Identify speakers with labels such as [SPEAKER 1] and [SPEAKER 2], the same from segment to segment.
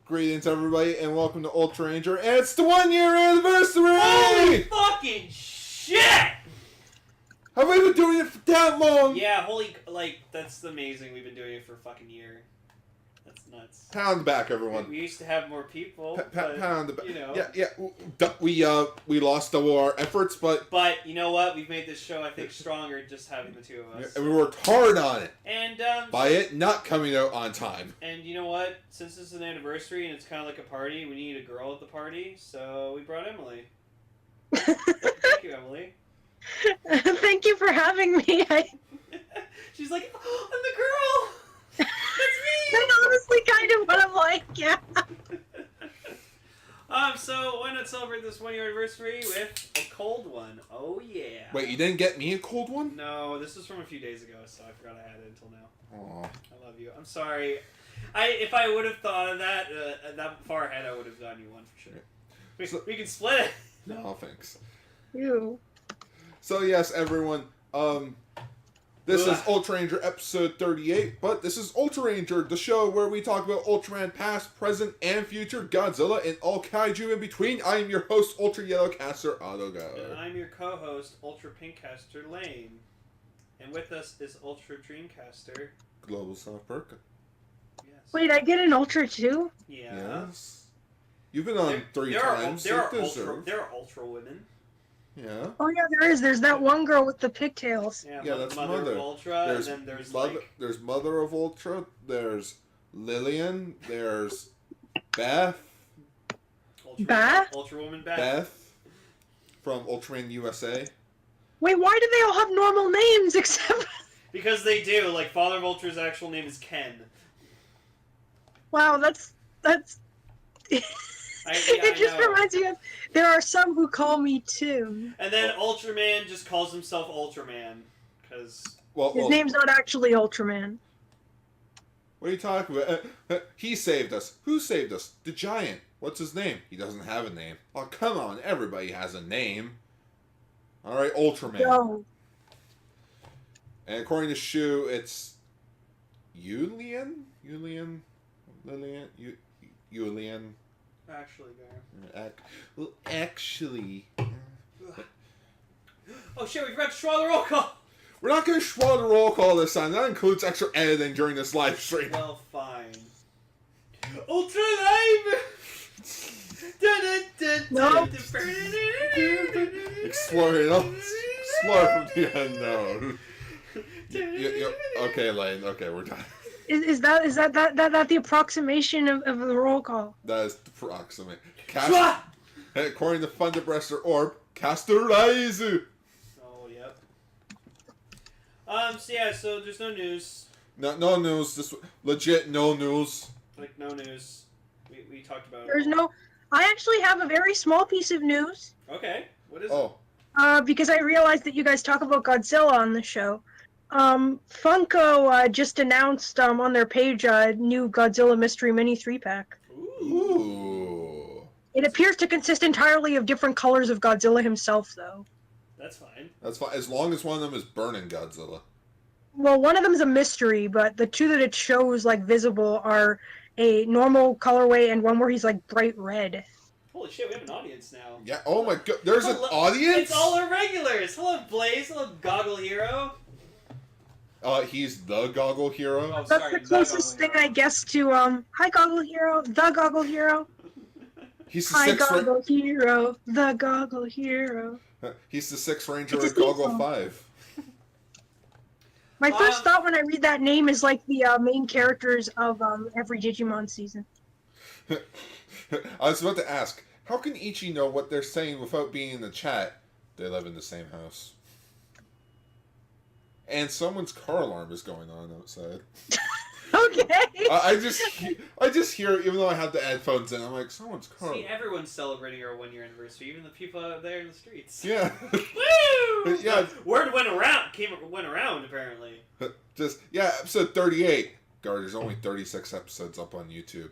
[SPEAKER 1] Greetings, everybody, and welcome to Ultraranger, and it's the 1-year anniversary!
[SPEAKER 2] Holy fucking shit!
[SPEAKER 1] Have we been doing it for that long?
[SPEAKER 2] Yeah, that's amazing. We've been doing it for a fucking year. That's nuts.
[SPEAKER 1] Pat on the back, everyone.
[SPEAKER 2] We used to have more people.
[SPEAKER 1] Pat on the back.
[SPEAKER 2] You know.
[SPEAKER 1] Yeah. We lost double our efforts, but...
[SPEAKER 2] But, you know what? We've made this show, I think, stronger just having the two of us.
[SPEAKER 1] And we worked hard on it.
[SPEAKER 2] And,
[SPEAKER 1] by it not coming out on time.
[SPEAKER 2] And you know what? Since this is an anniversary and it's kind of like a party, we need a girl at the party, so we brought Emily. Thank you, Emily.
[SPEAKER 3] Thank you for having me.
[SPEAKER 2] She's like, oh, I'm the girl! That's me!
[SPEAKER 3] That's honestly kind of what I'm like, yeah.
[SPEAKER 2] So why not celebrate this 1-year anniversary with a cold one? Oh yeah.
[SPEAKER 1] Wait, you didn't get me a cold one?
[SPEAKER 2] No, this is from a few days ago, so I forgot I had it until now.
[SPEAKER 1] Aww.
[SPEAKER 2] I love you. I'm sorry. If I would have thought of that that far ahead, I would have gotten you one for sure. We can split it.
[SPEAKER 1] No, thanks.
[SPEAKER 3] Ew.
[SPEAKER 1] So yes, everyone, this is Ultraranger episode 38, but this is Ultraranger, the show where we talk about Ultraman past, present, and future, Godzilla, and all kaiju in between. I am your host, Ultra Yellow Caster, Autogo.
[SPEAKER 2] And I'm your co-host, Ultra Pink Caster, Lane. And with us is Ultra Dreamcaster,
[SPEAKER 1] Global South Burka.
[SPEAKER 3] Yes. Wait, I get an Ultra too?
[SPEAKER 2] Yeah.
[SPEAKER 1] Yes. You've been on three times.
[SPEAKER 2] There are Ultra women.
[SPEAKER 1] Yeah.
[SPEAKER 3] Oh yeah, there is. There's that one girl with the pigtails.
[SPEAKER 2] Yeah, that's Mother of Ultra, and then there's
[SPEAKER 1] there's Mother of Ultra, there's Lillian, there's Beth.
[SPEAKER 2] Ultra Woman Beth.
[SPEAKER 1] Beth from Ultraman USA.
[SPEAKER 3] Wait, why do they all have normal names except...
[SPEAKER 2] Because they do. Like, Father of Ultra's actual name is Ken.
[SPEAKER 3] Wow, that's... It just reminds me of, there are some who call me Tim.
[SPEAKER 2] And then Ultraman just calls himself Ultraman, because...
[SPEAKER 3] His name's not actually Ultraman.
[SPEAKER 1] What are you talking about? He saved us. Who saved us? The Giant. What's his name? He doesn't have a name. Oh, come on. Everybody has a name. Alright, Ultraman.
[SPEAKER 3] No.
[SPEAKER 1] And according to Shu, it's... Yulian? Lillian? Yulian?
[SPEAKER 2] Actually, there.
[SPEAKER 1] Well, actually...
[SPEAKER 2] Oh shit, we forgot to schwa the roll call!
[SPEAKER 1] We're not going to schwa the roll call this time. That includes extra editing during this live stream.
[SPEAKER 2] Well, fine. Ultra Live!
[SPEAKER 3] No.
[SPEAKER 1] Explore from the unknown. Okay, Lane. Okay, we're done.
[SPEAKER 3] Is that the approximation of the roll call?
[SPEAKER 1] That is the approximate. According to Thunderbreaster Orb, Casterize!
[SPEAKER 2] Oh, yep. So there's no news.
[SPEAKER 1] No news. Just legit no news.
[SPEAKER 2] Like, no news. We talked about it.
[SPEAKER 3] There's no... I actually have a very small piece of news.
[SPEAKER 2] Okay. What is it?
[SPEAKER 3] Because I realized that you guys talk about Godzilla on the show. Funko just announced on their page a new Godzilla Mystery Mini 3-pack.
[SPEAKER 1] Ooh.
[SPEAKER 3] It appears to consist entirely of different colors of Godzilla himself, though.
[SPEAKER 2] That's fine.
[SPEAKER 1] That's fine, as long as one of them is burning Godzilla.
[SPEAKER 3] Well, one of them is a mystery, but the two that it shows, like, visible are a normal colorway and one where he's, like, bright red.
[SPEAKER 2] Holy shit, we have an audience now.
[SPEAKER 1] Yeah, oh my god, there's an audience?
[SPEAKER 2] It's all our regulars! Hello, Blaze. Hello, Goggle Hero.
[SPEAKER 1] He's the Goggle Hero.
[SPEAKER 2] Oh,
[SPEAKER 3] That's the closest thing, I guess, to, hi, Goggle Hero, the Goggle Hero.
[SPEAKER 1] He's the
[SPEAKER 3] hi, Goggle Hero, the Goggle Hero.
[SPEAKER 1] He's the 6th Ranger of Goggle 5.
[SPEAKER 3] My first thought when I read that name is like the main characters of every Digimon season.
[SPEAKER 1] I was about to ask, how can Ichi know what they're saying without being in the chat? They live in the same house. And someone's car alarm is going on outside.
[SPEAKER 3] Okay.
[SPEAKER 1] I just hear, even though I have the headphones in, I'm like, someone's car.
[SPEAKER 2] See, everyone's celebrating our 1-year anniversary, even the people out there in the streets.
[SPEAKER 1] Yeah.
[SPEAKER 2] Woo!
[SPEAKER 1] Yeah.
[SPEAKER 2] Word went around, apparently.
[SPEAKER 1] Episode 38. God, there's only 36 episodes up on YouTube.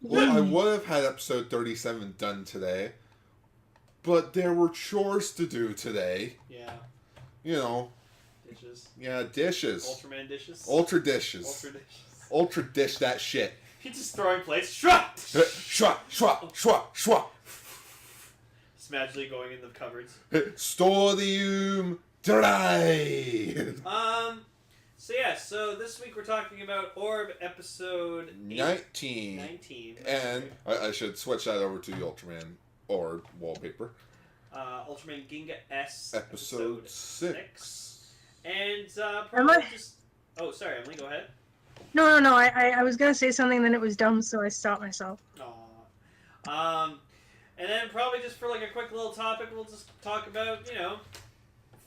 [SPEAKER 1] Well, I would have had episode 37 done today, but there were chores to do today.
[SPEAKER 2] Yeah.
[SPEAKER 1] You know.
[SPEAKER 2] Dishes.
[SPEAKER 1] Yeah, dishes.
[SPEAKER 2] Ultraman dishes.
[SPEAKER 1] Ultra dishes.
[SPEAKER 2] Ultra dishes.
[SPEAKER 1] Ultra dish that shit.
[SPEAKER 2] He's just throwing plates. Shwa!
[SPEAKER 1] Shwa, shwa, shwa, shwa.
[SPEAKER 2] Just magically going in the cupboards.
[SPEAKER 1] Stodium dry.
[SPEAKER 2] So this week we're talking about Orb episode
[SPEAKER 1] 19.
[SPEAKER 2] 19.
[SPEAKER 1] And I should switch that over to the Ultraman Orb wallpaper.
[SPEAKER 2] Ultraman Ginga S
[SPEAKER 1] Episode 6.
[SPEAKER 2] And
[SPEAKER 3] Am I-
[SPEAKER 2] just... Oh, sorry, Emily, go ahead.
[SPEAKER 3] No. I was gonna say something, then it was dumb, so I stopped myself.
[SPEAKER 2] Aww. And then probably just for like a quick little topic, we'll just talk about,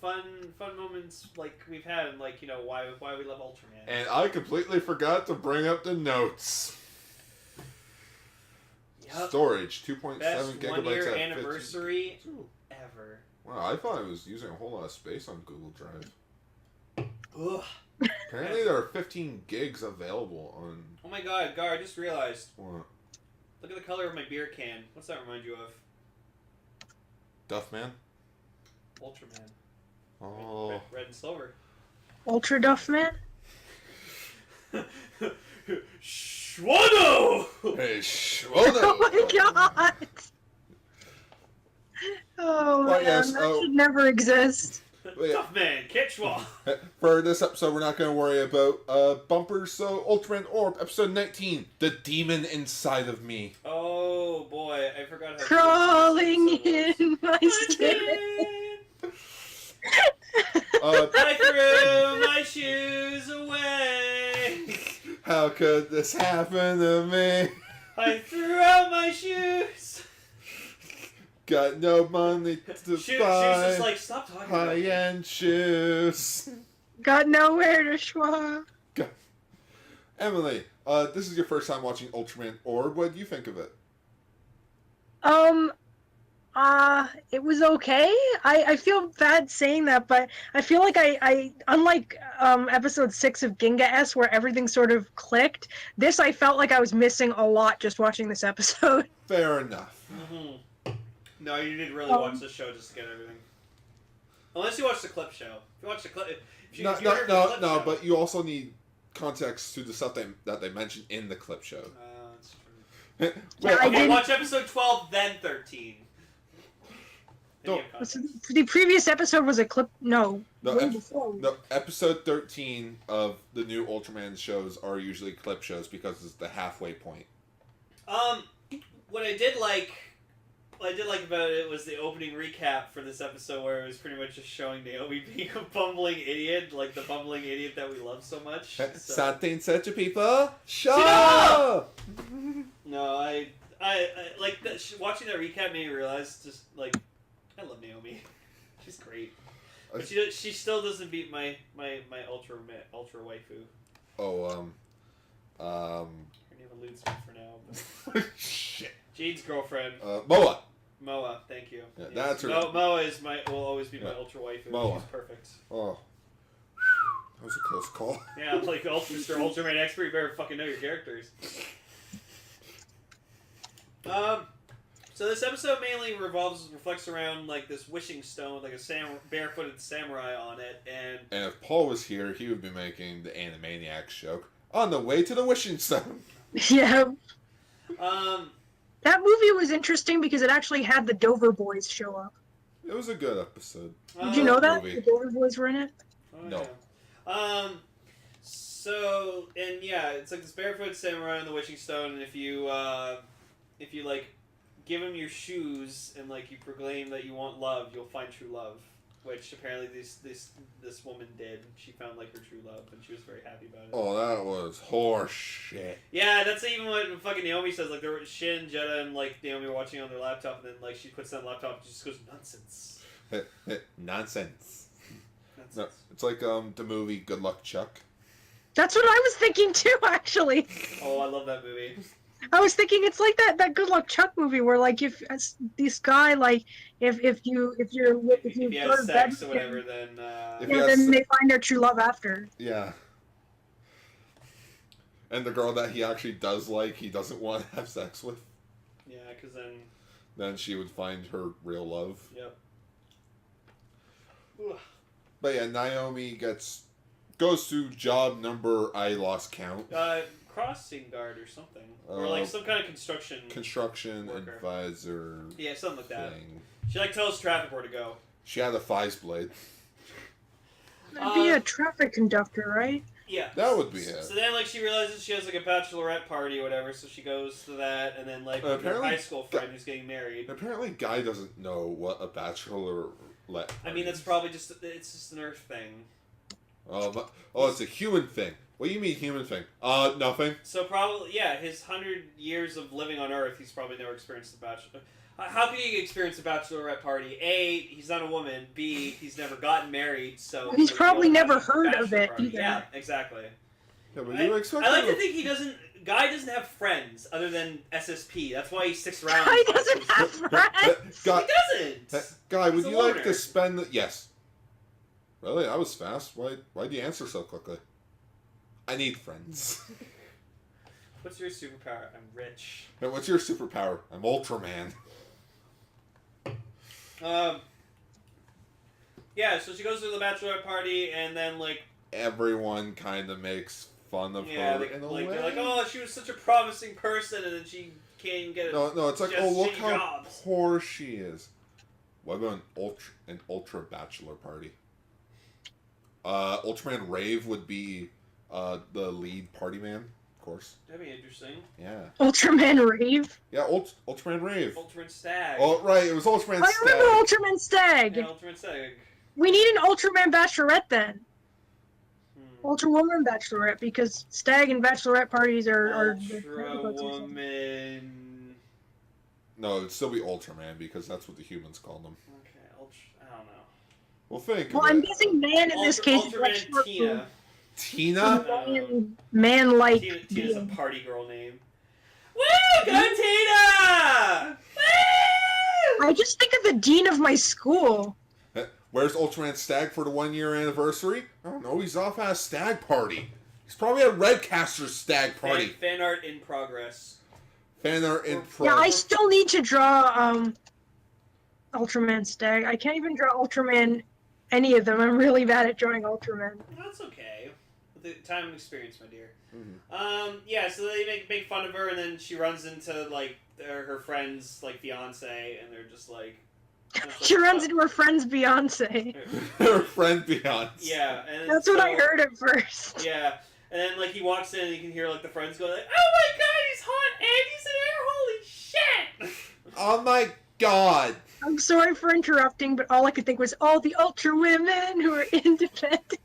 [SPEAKER 2] fun moments like we've had, and like, why we love Ultraman.
[SPEAKER 1] And I completely forgot to bring up the notes.
[SPEAKER 2] Yep.
[SPEAKER 1] Storage, 2.7
[SPEAKER 2] Best
[SPEAKER 1] gigabytes
[SPEAKER 2] 1 year
[SPEAKER 1] at
[SPEAKER 2] anniversary
[SPEAKER 1] 52.
[SPEAKER 2] ever.
[SPEAKER 1] Wow, I thought I was using a whole lot of space on Google Drive.
[SPEAKER 2] Ugh.
[SPEAKER 1] Apparently there are 15 gigs available on...
[SPEAKER 2] Oh my god, Gar, I just realized.
[SPEAKER 1] What?
[SPEAKER 2] Look at the color of my beer can. What's that remind you of?
[SPEAKER 1] Duffman?
[SPEAKER 2] Ultraman.
[SPEAKER 1] Oh.
[SPEAKER 2] Red and silver.
[SPEAKER 3] Ultra Duff Man?
[SPEAKER 2] Shwano!
[SPEAKER 1] Hey,
[SPEAKER 3] Oh my
[SPEAKER 1] Shwono!
[SPEAKER 3] god! Oh
[SPEAKER 1] Well,
[SPEAKER 3] man,
[SPEAKER 1] yes,
[SPEAKER 3] that
[SPEAKER 1] oh.
[SPEAKER 2] Oh.
[SPEAKER 3] should never exist.
[SPEAKER 2] Tough man, Ketchwa!
[SPEAKER 1] For this episode, we're not going to worry about bumpers, so Ultraman Orb, episode 19, The Demon Inside of Me.
[SPEAKER 2] Oh boy, I forgot how
[SPEAKER 3] Crawling
[SPEAKER 2] this episode
[SPEAKER 3] in my skin.
[SPEAKER 2] I threw my shoes away.
[SPEAKER 1] How could this happen to me?
[SPEAKER 2] I threw out my shoes.
[SPEAKER 1] Got no money to
[SPEAKER 2] Shoes
[SPEAKER 1] buy
[SPEAKER 2] just like, stop talking about me.
[SPEAKER 1] high-end shoes.
[SPEAKER 3] Got nowhere to Shuwah.
[SPEAKER 1] Emily, this is your first time watching Ultraman Orb. What do you think of it?
[SPEAKER 3] It was okay. I feel bad saying that, but I feel like I unlike episode 6 of Ginga S, where everything sort of clicked, this I felt like I was missing a lot just watching this episode.
[SPEAKER 1] Fair enough.
[SPEAKER 2] Mm-hmm. No, you did really watch the show just to get everything. Unless you watch the clip show. If you watch the clip,
[SPEAKER 1] No, but you also need context to the stuff that they mentioned in the clip show.
[SPEAKER 2] That's true.
[SPEAKER 3] Yeah, I
[SPEAKER 2] Okay,
[SPEAKER 3] didn't-
[SPEAKER 2] watch episode 12, then 13. Then you have context.
[SPEAKER 3] The previous episode was a clip. No,
[SPEAKER 1] No,
[SPEAKER 3] way before.
[SPEAKER 1] No, episode 13 of the new Ultraman shows are usually clip shows because it's the halfway point.
[SPEAKER 2] What I did like about it was the opening recap for this episode, where it was pretty much just showing Naomi being a bumbling idiot, like the bumbling idiot that we love so much. So,
[SPEAKER 1] Something such a people.
[SPEAKER 2] Shut
[SPEAKER 1] Shut
[SPEAKER 2] no, I like that. Watching that recap made me realize just like I love Naomi. She's great, but she still doesn't beat my ultra waifu.
[SPEAKER 1] Oh,
[SPEAKER 2] Her name eludes me for now. But
[SPEAKER 1] shit.
[SPEAKER 2] Jade's girlfriend.
[SPEAKER 1] Moa.
[SPEAKER 2] Thank you.
[SPEAKER 1] Yeah, that's her.
[SPEAKER 2] Moa will always be my ultra waifu.
[SPEAKER 1] Moa.
[SPEAKER 2] She's perfect.
[SPEAKER 1] Oh. That was a close call.
[SPEAKER 2] Yeah, like Mr. Ultraman expert, you better fucking know your characters. So this episode mainly reflects around like this wishing stone with like a barefooted samurai on it, and
[SPEAKER 1] if Paul was here, he would be making the Animaniacs joke. On the way to the wishing stone.
[SPEAKER 3] Yeah.
[SPEAKER 2] That
[SPEAKER 3] movie was interesting because it actually had the Dover Boys show up.
[SPEAKER 1] It was a good episode.
[SPEAKER 3] Did you know that?
[SPEAKER 1] movie.
[SPEAKER 3] The Dover Boys were in it?
[SPEAKER 2] Oh,
[SPEAKER 1] No.
[SPEAKER 2] Yeah. So, and yeah, it's like this barefoot samurai on the wishing stone, and if you like give him your shoes and like you proclaim that you want love, you'll find true love. Which apparently this woman did. She found like her true love, and she was very happy about it.
[SPEAKER 1] Oh, that was horse shit.
[SPEAKER 2] Yeah, that's even what fucking Naomi says. Like, there were Shin, Jeddah, and like Naomi were watching on their laptop, and then like she puts down the laptop and she just goes nonsense.
[SPEAKER 1] Nonsense.
[SPEAKER 2] Nonsense.
[SPEAKER 1] No, it's like the movie Good Luck Chuck.
[SPEAKER 3] That's what I was thinking too, actually.
[SPEAKER 2] Oh, I love that movie.
[SPEAKER 3] I was thinking it's like that Good Luck Chuck movie where like if this guy like if you
[SPEAKER 2] If
[SPEAKER 3] go
[SPEAKER 2] he
[SPEAKER 3] to
[SPEAKER 2] has
[SPEAKER 3] bed
[SPEAKER 2] sex or
[SPEAKER 3] with him,
[SPEAKER 2] whatever, then
[SPEAKER 1] If
[SPEAKER 3] yeah,
[SPEAKER 1] he has
[SPEAKER 3] then they find their true love after.
[SPEAKER 1] Yeah. And the girl that he actually does like, he doesn't want to have sex with.
[SPEAKER 2] yeah, because
[SPEAKER 1] Then she would find her real love.
[SPEAKER 2] yep.
[SPEAKER 1] But yeah, Naomi gets goes to job number I lost count.
[SPEAKER 2] Crossing guard or something, or like some kind of construction worker.
[SPEAKER 1] Advisor.
[SPEAKER 2] Yeah, something like that.
[SPEAKER 1] Thing.
[SPEAKER 2] She like tells traffic where to go.
[SPEAKER 1] She had a Fies blade.
[SPEAKER 3] That'd be a traffic conductor, right?
[SPEAKER 2] Yeah.
[SPEAKER 1] That would be it.
[SPEAKER 2] So then, like, she realizes she has, like, a bachelorette party or whatever, so she goes to that, and then, like, her high school friend who's getting married.
[SPEAKER 1] Apparently, Guy doesn't know what a bachelorette
[SPEAKER 2] I mean, that's probably just, it's just an Earth thing.
[SPEAKER 1] Oh, it's a human thing. What do you mean human thing? Nothing.
[SPEAKER 2] So probably, yeah, his 100 years of living on Earth, he's probably never experienced a bachelor. How can he experience a bachelorette party? A, he's not a woman. B, he's never gotten married, so...
[SPEAKER 3] He's probably never heard of it
[SPEAKER 2] party.
[SPEAKER 3] either.
[SPEAKER 2] Yeah, exactly.
[SPEAKER 1] Yeah, but you expect
[SPEAKER 2] I like to think Guy doesn't have friends other than SSP. That's why he sticks around.
[SPEAKER 3] Guy doesn't have friends!
[SPEAKER 1] Guy,
[SPEAKER 2] he doesn't!
[SPEAKER 1] Guy, would
[SPEAKER 2] He's a
[SPEAKER 1] you like
[SPEAKER 2] loner.
[SPEAKER 1] to spend the... Yes. Really? That was fast. Why'd you answer so quickly? I need friends.
[SPEAKER 2] What's your superpower? I'm rich.
[SPEAKER 1] Hey, what's your superpower? I'm Ultraman.
[SPEAKER 2] Yeah, so she goes to the bachelorette party, and then, like...
[SPEAKER 1] Everyone kind of makes fun of her in a way.
[SPEAKER 2] They're like, oh, she was such a promising person, and then she can't even get
[SPEAKER 1] No, it's like,
[SPEAKER 2] just
[SPEAKER 1] oh, look
[SPEAKER 2] shitty
[SPEAKER 1] how
[SPEAKER 2] jobs.
[SPEAKER 1] poor she is. What about an ultra bachelor party? Ultraman Rave would be the lead party man, of course.
[SPEAKER 2] That'd be interesting.
[SPEAKER 1] Yeah.
[SPEAKER 3] Ultraman Rave?
[SPEAKER 1] Yeah, Ultraman Rave.
[SPEAKER 2] Ultraman Stag.
[SPEAKER 1] Oh, right, it was Ultraman
[SPEAKER 3] I
[SPEAKER 1] Stag.
[SPEAKER 3] remember Ultraman Stag!
[SPEAKER 2] Yeah, Ultraman Stag.
[SPEAKER 3] We need an Ultraman Bachelorette then. Ultra Woman Bachelorette, because Stag and Bachelorette parties are
[SPEAKER 2] Ultra Woman.
[SPEAKER 1] No, it'd still be Ultraman because that's what the humans call them.
[SPEAKER 2] Okay, I don't know.
[SPEAKER 1] Well, think.
[SPEAKER 3] Well, I'm guessing man in this case is like
[SPEAKER 2] Ultraman Tina.
[SPEAKER 1] Tina?
[SPEAKER 3] Man-like.
[SPEAKER 2] Tina's a party girl name. Woo! Go Tina! Woo!
[SPEAKER 3] I just think of the dean of my school.
[SPEAKER 1] Where's Ultraman Stag for the 1 year anniversary? I don't know, he's off at a stag party. He's probably at Redcaster's stag party.
[SPEAKER 2] Fan art in progress.
[SPEAKER 1] Fan art in
[SPEAKER 3] Yeah,
[SPEAKER 1] progress.
[SPEAKER 3] I still need to draw Ultraman Stag. I can't even draw Ultraman any of them. I'm really bad at drawing Ultraman.
[SPEAKER 2] That's okay. With the time and experience, my dear.
[SPEAKER 1] Mm-hmm.
[SPEAKER 2] Yeah, so they make fun of her, and then she runs into, like, her friend's, like, fiance, and they're just like...
[SPEAKER 3] She runs into her friend's Beyonce.
[SPEAKER 1] Her friend Beyonce.
[SPEAKER 2] Yeah, and
[SPEAKER 3] That's what I heard at first.
[SPEAKER 2] Yeah, and then like he walks in and you can hear like the friends go like, "Oh my god, he's hot and he's in here! Holy shit!"
[SPEAKER 1] Oh my god.
[SPEAKER 3] I'm sorry for interrupting, but all I could think was all the Ultra women who are independent.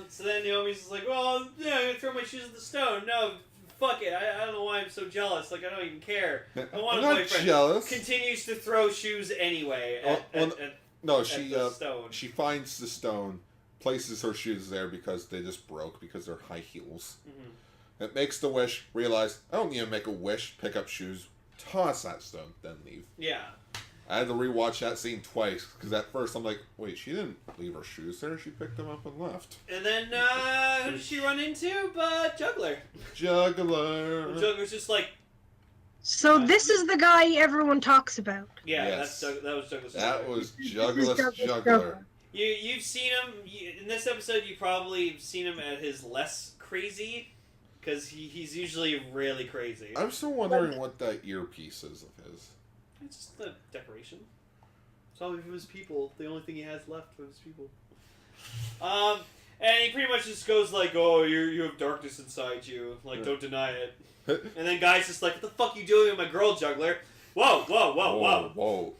[SPEAKER 2] So then Naomi's just like, "Well, yeah, I'm gonna throw my shoes at the stone. No, fuck it. I don't know why I'm so jealous. Like, I don't even care. I want
[SPEAKER 1] I'm
[SPEAKER 2] a
[SPEAKER 1] not
[SPEAKER 2] boyfriend."
[SPEAKER 1] jealous.
[SPEAKER 2] Continues to throw shoes anyway
[SPEAKER 1] No,
[SPEAKER 2] at the stone.
[SPEAKER 1] she finds the stone, places her shoes there because they just broke because they're high heels.
[SPEAKER 2] Mm-hmm.
[SPEAKER 1] It makes the wish, realize, I don't need to make a wish, pick up shoes, toss that stone, then leave.
[SPEAKER 2] Yeah.
[SPEAKER 1] I had to rewatch that scene twice, because at first I'm like, wait, she didn't leave her shoes there, she picked them up and left.
[SPEAKER 2] And then, who did she run into? But Juggler.
[SPEAKER 1] Juggler.
[SPEAKER 2] The Juggler's just like...
[SPEAKER 3] So this is the guy everyone talks about.
[SPEAKER 2] Yeah,
[SPEAKER 1] Yes.
[SPEAKER 2] that was Juggler's
[SPEAKER 1] That
[SPEAKER 2] Juggler.
[SPEAKER 1] was Juggler's
[SPEAKER 3] Douglas
[SPEAKER 1] Juggler.
[SPEAKER 2] You've seen him, in this episode you probably seen him at his less crazy, because he's usually really crazy.
[SPEAKER 1] I'm still wondering what that earpiece is of his.
[SPEAKER 2] It's just the decoration. It's all of his people. The only thing he has left of his people. And he pretty much just goes like, "Oh, you have darkness inside you. Like, don't deny it." And then Guy's just like, "What the fuck you doing with my girl, Juggler?" Whoa, whoa, whoa, whoa.
[SPEAKER 1] Whoa.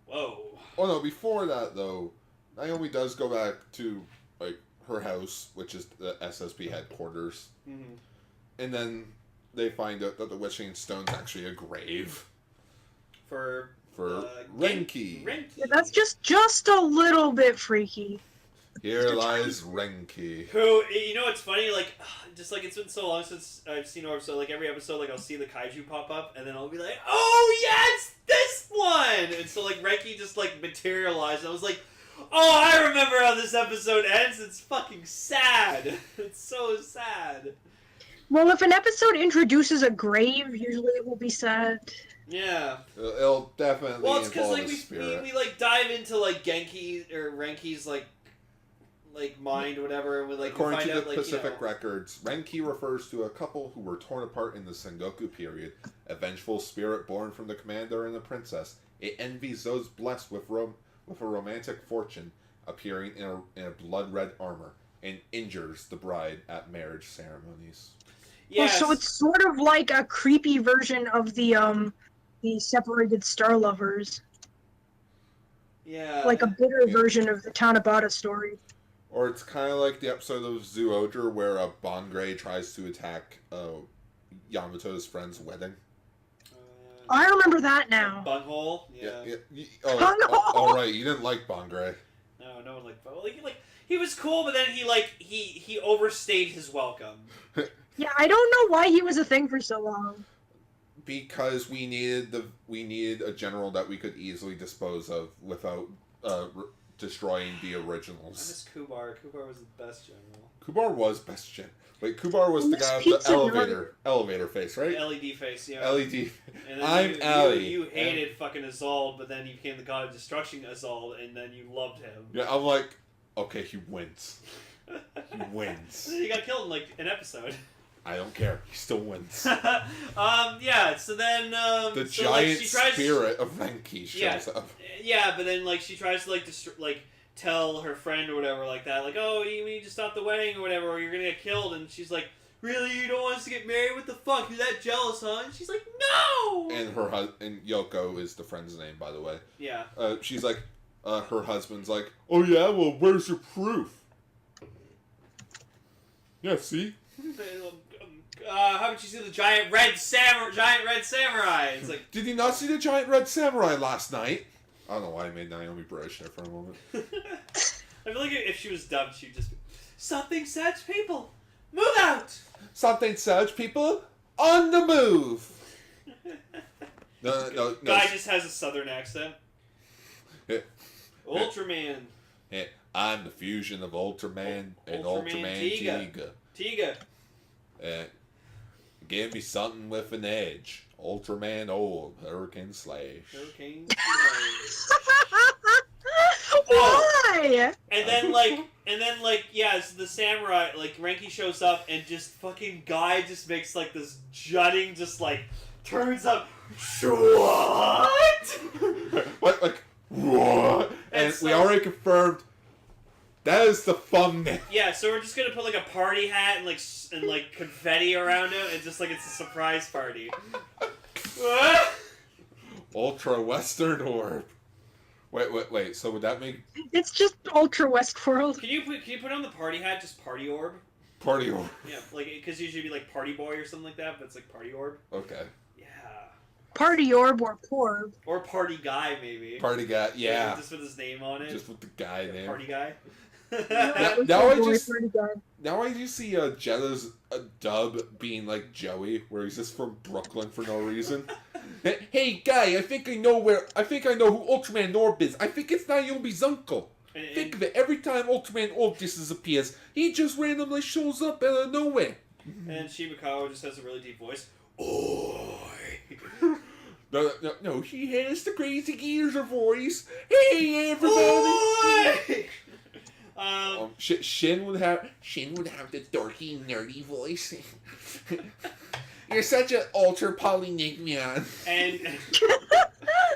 [SPEAKER 2] Whoa.
[SPEAKER 1] Oh no, before that though, Naomi does go back to, like, her house, which is the SSP headquarters.
[SPEAKER 2] Mm-hmm.
[SPEAKER 1] And then they find out that the witching stone's actually a grave.
[SPEAKER 2] For
[SPEAKER 1] Renki.
[SPEAKER 3] Yeah, that's just a little bit freaky.
[SPEAKER 1] Here lies Renki.
[SPEAKER 2] Who, you know what's funny, like, just like, it's been so long since I've seen her, so like every episode, like, I'll see the kaiju pop up, and then I'll be like, "Oh yeah, it's this one!" And so like Renki just like materialized, and I was like, "Oh, I remember how this episode ends. It's fucking sad. It's so sad."
[SPEAKER 3] Well, if an episode introduces a grave, usually it will be sad.
[SPEAKER 2] Yeah.
[SPEAKER 1] It'll definitely
[SPEAKER 2] Well, it's because
[SPEAKER 1] involve
[SPEAKER 2] like
[SPEAKER 1] a spirit.
[SPEAKER 2] we like dive into like Genki or Renki's like like mind or whatever. With like
[SPEAKER 1] According
[SPEAKER 2] find
[SPEAKER 1] to
[SPEAKER 2] out,
[SPEAKER 1] the
[SPEAKER 2] like,
[SPEAKER 1] Pacific
[SPEAKER 2] you know,
[SPEAKER 1] Renki refers to a couple who were torn apart in the Sengoku period, a vengeful spirit born from the commander and the princess. It envies those blessed with a romantic fortune, appearing in a blood-red armor, and injures the bride at marriage ceremonies.
[SPEAKER 2] yes.
[SPEAKER 3] Well, so it's sort of like a creepy version of the separated star lovers,
[SPEAKER 2] Yeah.
[SPEAKER 3] like a bitter version of the Tanabata story.
[SPEAKER 1] Or it's kind of like the episode of Zoojer where a Bangre tries to attack Yamato's friend's wedding.
[SPEAKER 3] I remember that now.
[SPEAKER 2] Bunghole. Yeah.
[SPEAKER 3] Bunghole!
[SPEAKER 1] Right, you didn't like Bangre.
[SPEAKER 2] No, no one liked Bunghole. Like he was cool, but then he overstayed his welcome.
[SPEAKER 3] Yeah, I don't know why he was a thing for so long.
[SPEAKER 1] Because we needed a general that we could easily dispose of without destroying the
[SPEAKER 2] I
[SPEAKER 1] originals.
[SPEAKER 2] miss Kubar. Kubar was the best general.
[SPEAKER 1] Kubar was best gen. Wait, Kubar was the
[SPEAKER 3] Miss
[SPEAKER 1] guy with
[SPEAKER 3] Pizza
[SPEAKER 1] the elevator face, right?
[SPEAKER 2] LED face, yeah.
[SPEAKER 1] LED.
[SPEAKER 2] And then
[SPEAKER 1] I'm Ali.
[SPEAKER 2] You hated fucking Azald, but then he became the god of destruction, Azald, and then you loved him.
[SPEAKER 1] Yeah, I'm like, okay, he wins. He wins.
[SPEAKER 2] And then he got killed in like an episode.
[SPEAKER 1] I don't care. He still wins.
[SPEAKER 2] Yeah. So then
[SPEAKER 1] The
[SPEAKER 2] so,
[SPEAKER 1] giant
[SPEAKER 2] she tries,
[SPEAKER 1] spirit of Renki shows up.
[SPEAKER 2] Yeah, but then like she tries to like tell her friend or whatever like that, like, oh, you need to stop the wedding or whatever, or you're gonna get killed. And she's like, really, you don't want us to get married? What the fuck? You're that jealous, huh? And she's like, no.
[SPEAKER 1] And and Yoko is the friend's name, by the way.
[SPEAKER 2] Yeah.
[SPEAKER 1] She's like, her husband's like, oh yeah, well, where's your proof? Yeah, see.
[SPEAKER 2] How about you see the giant red samurai? It's like,
[SPEAKER 1] did you not see the giant red samurai last night? I don't know why I made Naomi British there for a moment.
[SPEAKER 2] I feel like if she was dubbed, she'd just be, something such people, move out!
[SPEAKER 1] Something such people on the move. No.
[SPEAKER 2] Guy just has a southern accent.
[SPEAKER 1] Yeah.
[SPEAKER 2] Ultraman.
[SPEAKER 1] Yeah, I'm the fusion of Ultraman and Ultraman Ginga.
[SPEAKER 2] Tiga.
[SPEAKER 1] Give me something with an edge. Ultraman old, Hurricane Slash.
[SPEAKER 2] Hurricane.
[SPEAKER 3] Why?
[SPEAKER 2] And then yeah, so the samurai, like Renki shows up and just fucking Guy just makes like this jutting, just like turns up. What?
[SPEAKER 1] What? Like what? And
[SPEAKER 2] so,
[SPEAKER 1] we already confirmed that is the thumbnail.
[SPEAKER 2] Yeah, so we're just gonna put like a party hat and like confetti around it, and just like it's a surprise party.
[SPEAKER 1] Ultra Western Orb. Wait. So would that make
[SPEAKER 3] It's just Ultra Westworld.
[SPEAKER 2] Can you put on the party hat just party orb?
[SPEAKER 1] Party Orb?
[SPEAKER 2] Yeah, like because usually it'd be like party boy or something like that, but it's like party orb.
[SPEAKER 1] Okay.
[SPEAKER 2] Yeah.
[SPEAKER 3] Party Orb or Porb.
[SPEAKER 2] Or party guy maybe.
[SPEAKER 1] Party guy. Yeah.
[SPEAKER 2] Just with his name on it.
[SPEAKER 1] Just with the guy name.
[SPEAKER 2] Party guy.
[SPEAKER 1] Now I just see Jetta's dub being like Joey, where he's just from Brooklyn for no reason. Hey guy, I think I know who Ultraman Orb is. I think it's Naomi's uncle. Think of it, every time Ultraman Orb disappears, he just randomly shows up out of nowhere.
[SPEAKER 2] And Shimakawa just has a really deep voice.
[SPEAKER 1] Oi. No, he has the crazy geezer voice. Hey everybody.
[SPEAKER 2] Oi!
[SPEAKER 1] Shin would have the dorky, nerdy voice. You're such an ultra polynigmion.
[SPEAKER 2] And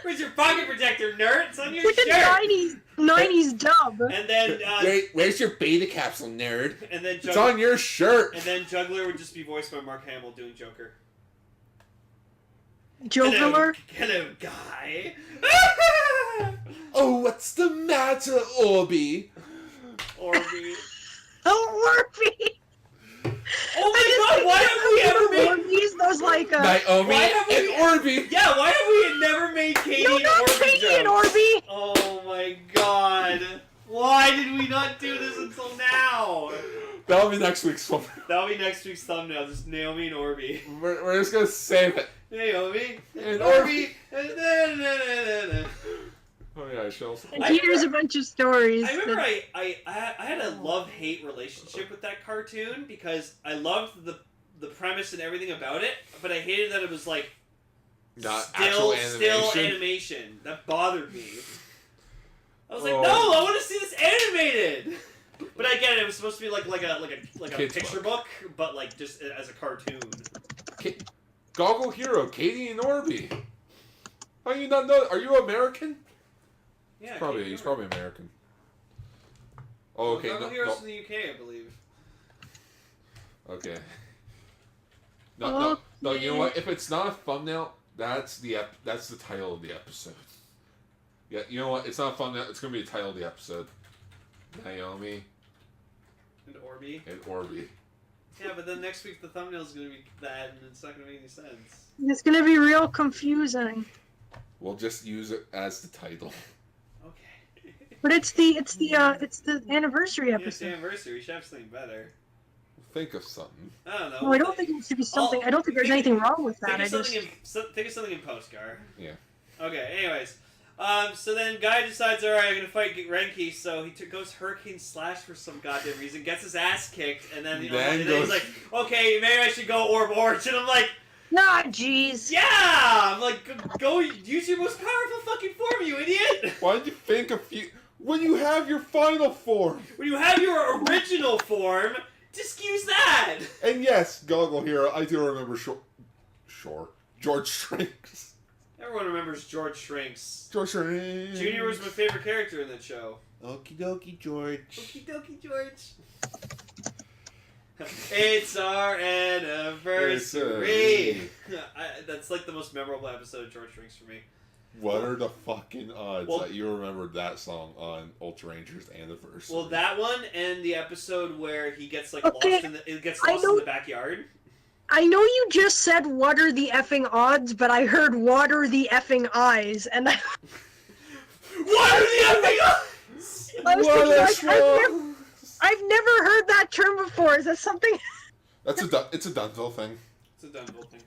[SPEAKER 2] where's your pocket protector, nerd? It's on your
[SPEAKER 3] With
[SPEAKER 2] shirt.
[SPEAKER 3] a 90s dub.
[SPEAKER 2] And then
[SPEAKER 1] where's your beta capsule, nerd?
[SPEAKER 2] And then
[SPEAKER 1] it's on your shirt.
[SPEAKER 2] And then Juggler would just be voiced by Mark Hamill doing Joker.
[SPEAKER 3] Joker?
[SPEAKER 2] Hello, guy.
[SPEAKER 1] Oh, what's the matter, Orby?
[SPEAKER 2] Orby.
[SPEAKER 3] Oh, Orby!
[SPEAKER 2] Oh my god, why have we ever made...
[SPEAKER 3] Orbeez, those like,
[SPEAKER 1] Naomi and Orby!
[SPEAKER 2] Yeah, why have we never made Katie and Orby
[SPEAKER 3] Katie and
[SPEAKER 2] jokes?
[SPEAKER 3] Orby!
[SPEAKER 2] Oh my god. Why did we not do this until now?
[SPEAKER 1] That'll be next week's thumbnail.
[SPEAKER 2] That'll be next week's thumbnail, just Naomi and Orby.
[SPEAKER 1] We're just gonna save it.
[SPEAKER 2] Naomi and
[SPEAKER 1] Orby.
[SPEAKER 2] Oh
[SPEAKER 1] yeah, I shall.
[SPEAKER 3] And here's a bunch of stories.
[SPEAKER 2] I remember I had a love-hate relationship with that cartoon because I loved the premise and everything about it, but I hated that it was like still animation. That bothered me. I was like, no, I want to see this animated. But I get it. It was supposed to be like a
[SPEAKER 1] Kids
[SPEAKER 2] picture book, but like just as a cartoon.
[SPEAKER 1] Goggle Hero, Katie and Orby. How do you not know? Are you American?
[SPEAKER 2] Yeah,
[SPEAKER 1] He's probably American. Oh, okay.
[SPEAKER 2] Goggle Heroes in the UK, I believe.
[SPEAKER 1] Okay. No. You know what? If it's not a thumbnail, that's the title of the episode. Yeah, you know what? It's not a thumbnail. It's gonna be the title of the episode. Naomi
[SPEAKER 2] And Orby.
[SPEAKER 1] and Orby.
[SPEAKER 2] Yeah, but then next week the thumbnail is gonna be that, and it's not gonna make any sense.
[SPEAKER 3] It's gonna be real confusing.
[SPEAKER 1] We'll just use it as the title.
[SPEAKER 2] Okay.
[SPEAKER 3] But it's the anniversary
[SPEAKER 2] Yeah, it's the
[SPEAKER 3] episode.
[SPEAKER 2] anniversary. We should have something better.
[SPEAKER 1] Think of something.
[SPEAKER 2] I don't know.
[SPEAKER 3] No, I don't think it should be something. I don't think there's anything wrong with that.
[SPEAKER 2] Think of something in postcard.
[SPEAKER 1] Yeah.
[SPEAKER 2] Okay. Anyways, so then Guy decides, all right, I'm gonna fight Renki. So he goes Hurricane Slash for some goddamn reason, gets his ass kicked, and then and then he's like, okay, maybe I should go Orb Orange, and I'm like,
[SPEAKER 3] Nah, jeez.
[SPEAKER 2] yeah, I'm like, go use your most powerful fucking form, you idiot.
[SPEAKER 1] Why did you think of when you have your final form?
[SPEAKER 2] When you have your original form, just use that.
[SPEAKER 1] And yes, Goggle Hero, I do remember George Shrinks.
[SPEAKER 2] Everyone remembers George Shrinks.
[SPEAKER 1] George Shrinks.
[SPEAKER 2] Junior was my favorite character in that show.
[SPEAKER 1] Okie dokie, George.
[SPEAKER 2] Okie dokie, George. It's our anniversary. That's like the most memorable episode of George Shrinks for me.
[SPEAKER 1] What are the fucking odds that you remembered that song on Ultraranger's anniversary?
[SPEAKER 2] Well, that one and the episode where he gets like
[SPEAKER 3] Okay,
[SPEAKER 2] lost in the backyard.
[SPEAKER 3] I know you just said what are the effing odds, but I heard what are the effing eyes, and I
[SPEAKER 2] What are the effing odds?
[SPEAKER 3] I was thinking, like, I've never heard that term before. Is that something?
[SPEAKER 1] It's a Dunville thing.
[SPEAKER 2] It's a Dunville thing.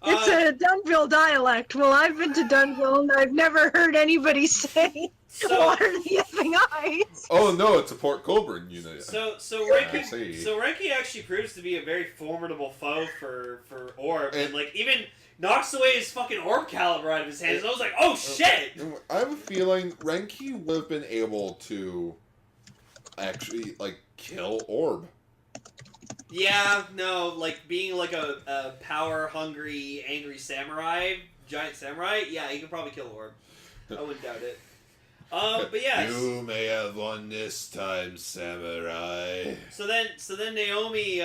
[SPEAKER 3] It's a Dunville dialect. Well, I've been to Dunville, and I've never heard anybody say what are the effing eyes.
[SPEAKER 1] Oh no, it's a Port Colborne unit.
[SPEAKER 2] So Renki actually proves to be a very formidable foe for Orb, and like even knocks away his fucking orb caliber out of his hands. And I was like, oh shit!
[SPEAKER 1] I have a feeling Renki would have been able to actually kill Orb.
[SPEAKER 2] Yeah, no, like being like a power-hungry, angry samurai, giant samurai. Yeah, he could probably kill Orb. I wouldn't doubt it. But yeah.
[SPEAKER 1] You may have won this time, samurai.
[SPEAKER 2] So then Naomi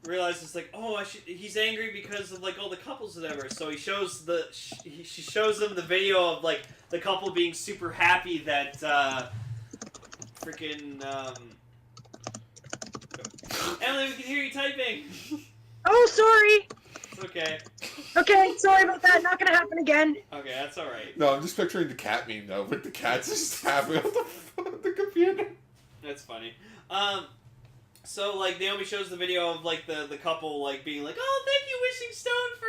[SPEAKER 2] realizes oh he's angry because of all the couples or whatever. So she shows him the video of the couple being super happy that freaking Emily, we can hear you typing.
[SPEAKER 3] Oh, sorry.
[SPEAKER 2] It's okay.
[SPEAKER 3] Okay, sorry about that. Not gonna happen again.
[SPEAKER 2] Okay, that's all right.
[SPEAKER 1] No, I'm just picturing the cat meme though, with the cats just having the computer.
[SPEAKER 2] That's funny. So Naomi shows the video of the couple being oh, thank you, Wishing Stone, for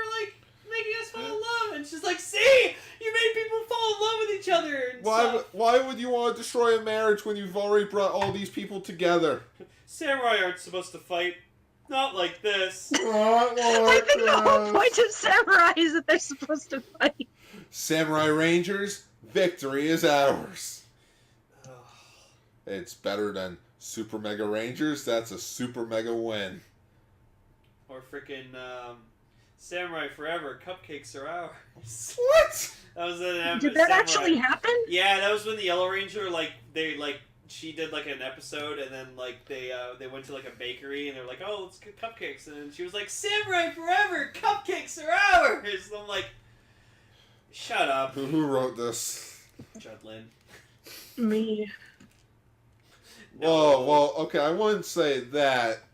[SPEAKER 2] making us fall in love, and she's like, see, you made people fall in love with each other. And
[SPEAKER 1] Why would you want to destroy a marriage when you've already brought all these people together?
[SPEAKER 2] Samurai aren't supposed to fight. Not like this.
[SPEAKER 3] I think the whole point of samurai is that they're supposed to fight.
[SPEAKER 1] Samurai Rangers, victory is ours. It's better than Super Mega Rangers. That's a Super Mega win.
[SPEAKER 2] Or freaking Samurai Forever, cupcakes are ours.
[SPEAKER 1] What?
[SPEAKER 2] That was an
[SPEAKER 3] Did that actually happen?
[SPEAKER 2] Yeah, that was when the Yellow Ranger she did an episode, and then they went to a bakery, and they're like, oh, let's get cupcakes, and she was like, Samurai Forever, cupcakes are ours. And I'm like, shut up.
[SPEAKER 1] Who wrote this?
[SPEAKER 2] Judlin.
[SPEAKER 3] Me.
[SPEAKER 2] No.
[SPEAKER 1] Oh, well, okay, I wouldn't say that,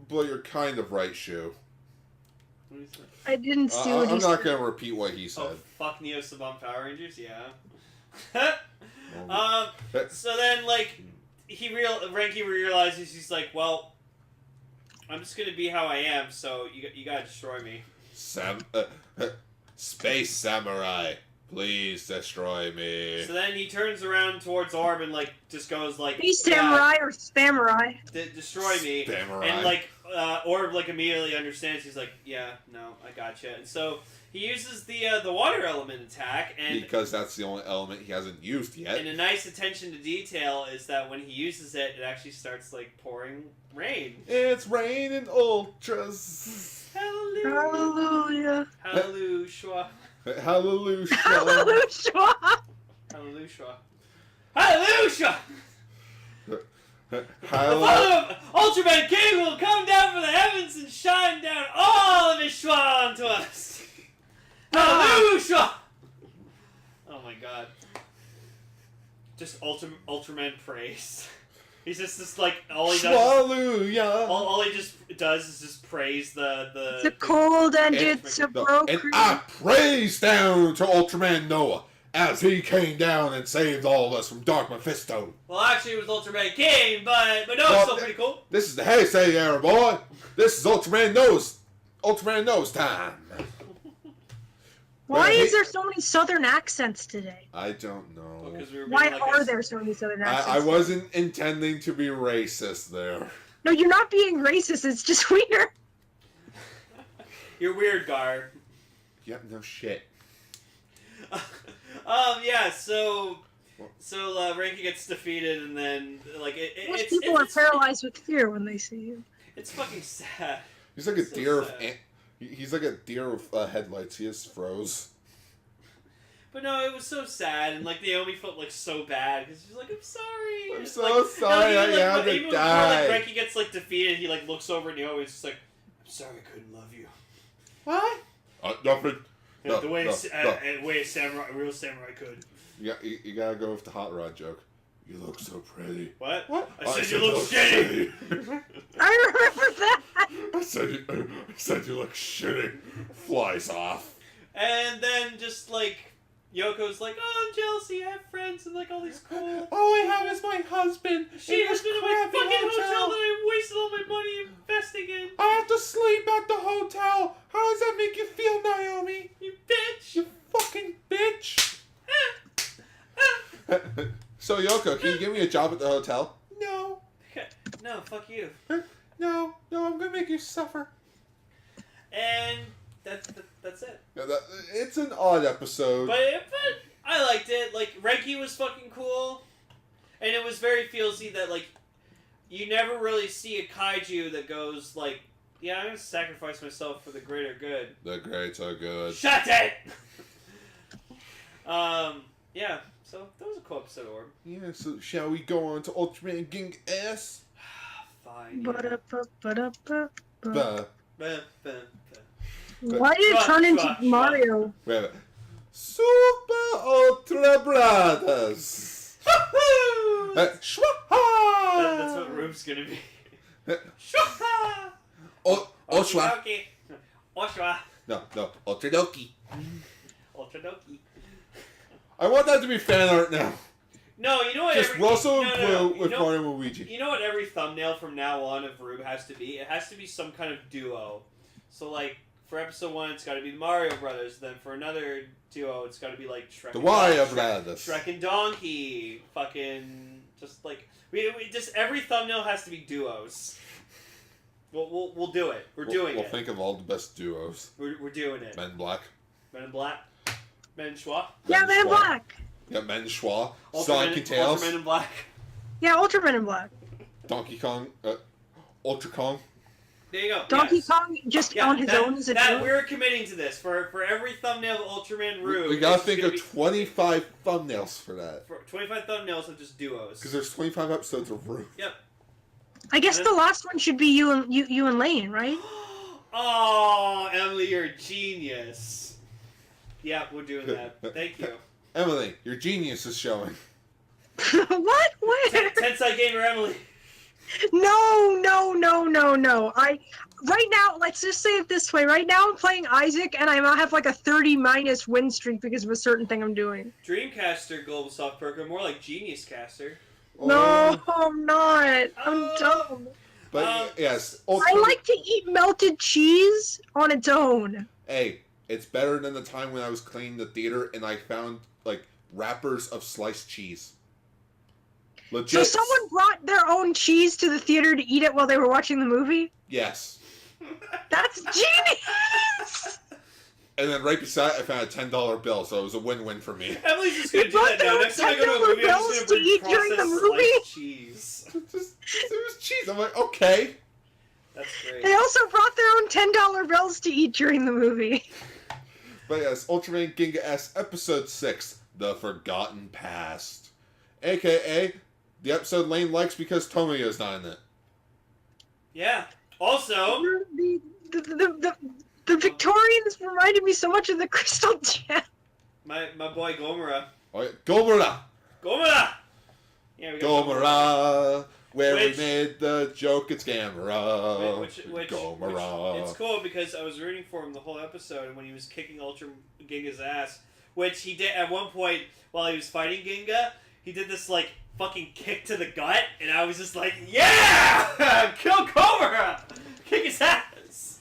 [SPEAKER 1] but you're kind of right, Shu.
[SPEAKER 2] What is that?
[SPEAKER 3] I didn't see what he
[SPEAKER 1] I'm
[SPEAKER 3] said.
[SPEAKER 1] not going to repeat what he said.
[SPEAKER 2] Oh, fuck Neo Saban Power Rangers, yeah. So then, Renki realizes, he's like, well, I'm just gonna be how I am, so you gotta destroy me.
[SPEAKER 1] Space Samurai, please destroy me.
[SPEAKER 2] So then he turns around towards Orb and, just goes,
[SPEAKER 3] Be samurai or spamurai.
[SPEAKER 2] destroy me.
[SPEAKER 1] Spamurai.
[SPEAKER 2] And, Orb like immediately understands. He's like, yeah, no, I gotcha. And so he uses the water element attack, and
[SPEAKER 1] because that's the only element he hasn't used yet.
[SPEAKER 2] and a nice attention to detail is that when he uses it, it actually starts like pouring rain.
[SPEAKER 1] It's raining ultras.
[SPEAKER 2] Hallelujah.
[SPEAKER 3] Hallelujah.
[SPEAKER 2] Hallelujah.
[SPEAKER 1] Hallelujah.
[SPEAKER 3] Hallelujah.
[SPEAKER 2] Hallelujah. Hallelujah. The
[SPEAKER 1] Hallelujah.
[SPEAKER 2] Father of Ultraman King will come down from the heavens and shine down all of his Shuwah onto us. Hallelujah. Oh my god. Just Ultraman praise. He's just like all he does.
[SPEAKER 1] Hallelujah.
[SPEAKER 2] All he just does is just praise the.
[SPEAKER 3] It's a cold and it's a
[SPEAKER 1] And
[SPEAKER 3] broken.
[SPEAKER 1] I praise down to Ultraman Noah as he came down and saved all of us from Dark Mephisto.
[SPEAKER 2] Well, actually, it was Ultraman King, but no,
[SPEAKER 1] Well,
[SPEAKER 2] it's still pretty cool.
[SPEAKER 1] This is the hey say there, boy. This is Ultraman Noah's time.
[SPEAKER 3] Why is there so many southern accents today?
[SPEAKER 1] I don't know.
[SPEAKER 2] Because we were
[SPEAKER 3] Why
[SPEAKER 2] being
[SPEAKER 3] are there so many southern accents?
[SPEAKER 1] I wasn't intending to be racist there.
[SPEAKER 3] No, you're not being racist. It's just weird.
[SPEAKER 2] You're weird, Gar.
[SPEAKER 1] Yeah, no shit.
[SPEAKER 2] Yeah. So Ranky gets defeated, and then like
[SPEAKER 3] Most people are paralyzed with fear when they see you.
[SPEAKER 2] It's fucking sad.
[SPEAKER 1] He's like a
[SPEAKER 2] So
[SPEAKER 1] deer
[SPEAKER 2] sad.
[SPEAKER 1] he's like a deer with headlights. He just froze.
[SPEAKER 2] But no, it was so sad, and like Naomi felt like so bad because she's like, "I'm sorry."
[SPEAKER 1] I'm
[SPEAKER 2] It's
[SPEAKER 1] so
[SPEAKER 2] like,
[SPEAKER 1] sorry I had to
[SPEAKER 2] even
[SPEAKER 1] die.
[SPEAKER 2] Before like Ranky gets like defeated, he like looks over at Naomi and just like, "I'm sorry, I couldn't love you."
[SPEAKER 1] What? Nothing. No,
[SPEAKER 2] the way
[SPEAKER 1] no,
[SPEAKER 2] a way a real samurai could.
[SPEAKER 1] You gotta go with the hot rod joke. You look so pretty.
[SPEAKER 2] What?
[SPEAKER 1] What?
[SPEAKER 2] I said you look shitty.
[SPEAKER 3] I remember that.
[SPEAKER 1] I said you look shitty. Flies off.
[SPEAKER 2] And then just like Yoko's like, "Oh, I'm jealous. You have friends and like all these cool."
[SPEAKER 1] All I have is my husband.
[SPEAKER 2] She has been in my fucking hotel that I wasted all my money investing in.
[SPEAKER 1] I have to sleep at the hotel. How does that make you feel, Naomi?
[SPEAKER 2] You bitch.
[SPEAKER 1] You fucking bitch. So, Yoko, can you give me a job at the hotel? No.
[SPEAKER 2] No, fuck you.
[SPEAKER 1] No, I'm gonna make you suffer.
[SPEAKER 2] And that's it.
[SPEAKER 1] Yeah, it's an odd episode.
[SPEAKER 2] But I liked it. Like Renki was fucking cool, and it was very feelsy that like you never really see a kaiju that goes like, "Yeah, I'm gonna sacrifice myself for the greater good."
[SPEAKER 1] The greats are good.
[SPEAKER 2] Shut it. Yeah. So that was a cool episode, Orb.
[SPEAKER 1] Yeah, so shall we go on to Ultraman Ginga S?
[SPEAKER 2] Fine.
[SPEAKER 3] Ba-da-ba-ba-da-ba.
[SPEAKER 1] Bah.
[SPEAKER 3] Why did it turn into Mario?
[SPEAKER 1] Wait. Super Ultra Brothers. Shuwah!
[SPEAKER 2] That's what Rube's gonna be. Shuwah!
[SPEAKER 1] Oshwa.
[SPEAKER 2] Okidoki. Oshwa.
[SPEAKER 1] No, Ultradoki.
[SPEAKER 2] Ultradoki.
[SPEAKER 1] I want that to be fan art now.
[SPEAKER 2] No, you know what?
[SPEAKER 1] Just Russell and Blue with
[SPEAKER 2] you know,
[SPEAKER 1] Mario and Luigi.
[SPEAKER 2] You know what every thumbnail from now on of Rube has to be? It has to be some kind of duo. So, like, for episode 1, it's got to be the Mario Brothers. Then for another duo, it's got to be, like, Shrek
[SPEAKER 1] The
[SPEAKER 2] and
[SPEAKER 1] Wario
[SPEAKER 2] Shrek,
[SPEAKER 1] Brothers.
[SPEAKER 2] Shrek and Donkey. Fucking... Just, like... We just... Every thumbnail has to be duos. We'll do it. We're doing
[SPEAKER 1] We'll
[SPEAKER 2] it.
[SPEAKER 1] think of all the best duos.
[SPEAKER 2] We're doing it.
[SPEAKER 1] Men in Black.
[SPEAKER 2] Men in Black. Men in Schwa.
[SPEAKER 3] Yeah, Man in Black.
[SPEAKER 1] Yeah, Men in Schwa. Sonic and Tails.
[SPEAKER 2] Ultraman in Black.
[SPEAKER 3] Yeah, Ultraman in Black.
[SPEAKER 1] Donkey Kong. Ultra Kong.
[SPEAKER 2] There you go.
[SPEAKER 3] Donkey
[SPEAKER 2] yes.
[SPEAKER 3] Kong just on his own as a duo.
[SPEAKER 2] We're committing to this. For every thumbnail of Ultraman Rube,
[SPEAKER 1] We gotta
[SPEAKER 2] it's
[SPEAKER 1] think
[SPEAKER 2] gonna
[SPEAKER 1] of
[SPEAKER 2] be
[SPEAKER 1] 25 thumbnails for that.
[SPEAKER 2] for 25 thumbnails of just duos.
[SPEAKER 1] Because there's 25 episodes of Rube.
[SPEAKER 2] Yep.
[SPEAKER 3] I guess the last one should be you and Lane, right?
[SPEAKER 2] Oh, Emily, you're a genius. Yeah, we're doing that. Thank you.
[SPEAKER 1] Emily, your genius is showing.
[SPEAKER 3] What? Where?
[SPEAKER 2] Tensai Gamer Emily.
[SPEAKER 3] No. Right now, let's just say it this way. Right now, I'm playing Isaac, and I might have like a 30- win streak because of a certain thing I'm doing.
[SPEAKER 2] Dreamcaster Global Soft Program, more like Genius Caster.
[SPEAKER 3] No, I'm not. I'm dumb.
[SPEAKER 1] But yes,
[SPEAKER 3] I like to eat melted cheese on its own.
[SPEAKER 1] Hey, it's better than the time when I was cleaning the theater and I found like wrappers of sliced cheese. Legit.
[SPEAKER 3] So someone brought their own cheese to the theater to eat it while they were watching the movie?
[SPEAKER 1] Yes.
[SPEAKER 3] That's genius!
[SPEAKER 1] And then right beside it, I found a $10 bill, so it was a win-win for me.
[SPEAKER 2] Emily's just gonna do that now. Next time I go to a movie, I'm just gonna bring processed sliced cheese.
[SPEAKER 1] It was cheese. I'm like, okay.
[SPEAKER 2] That's great.
[SPEAKER 3] They also brought their own $10 bills to eat during the movie.
[SPEAKER 1] But yes, Ultraman Ginga S Episode 6, The Forgotten Past. AKA, the episode Lane likes because Tomoya's not in it.
[SPEAKER 2] Yeah. Also,
[SPEAKER 3] The Victorians reminded me so much of the Crystal Gem.
[SPEAKER 2] my boy Gomora.
[SPEAKER 1] Oh, yeah. Gomora!
[SPEAKER 2] Gomora! Yeah, we got
[SPEAKER 1] Gomora! Where
[SPEAKER 2] Which-
[SPEAKER 1] we made the joke, it's Gamera.
[SPEAKER 2] Which
[SPEAKER 1] Gomora.
[SPEAKER 2] it's cool because I was rooting for him the whole episode, and when he was kicking Ultra Ginga's ass, which he did at one point while he was fighting Ginga, he did this like fucking kick to the gut, and I was just like, yeah, kill Gomora, kick his ass.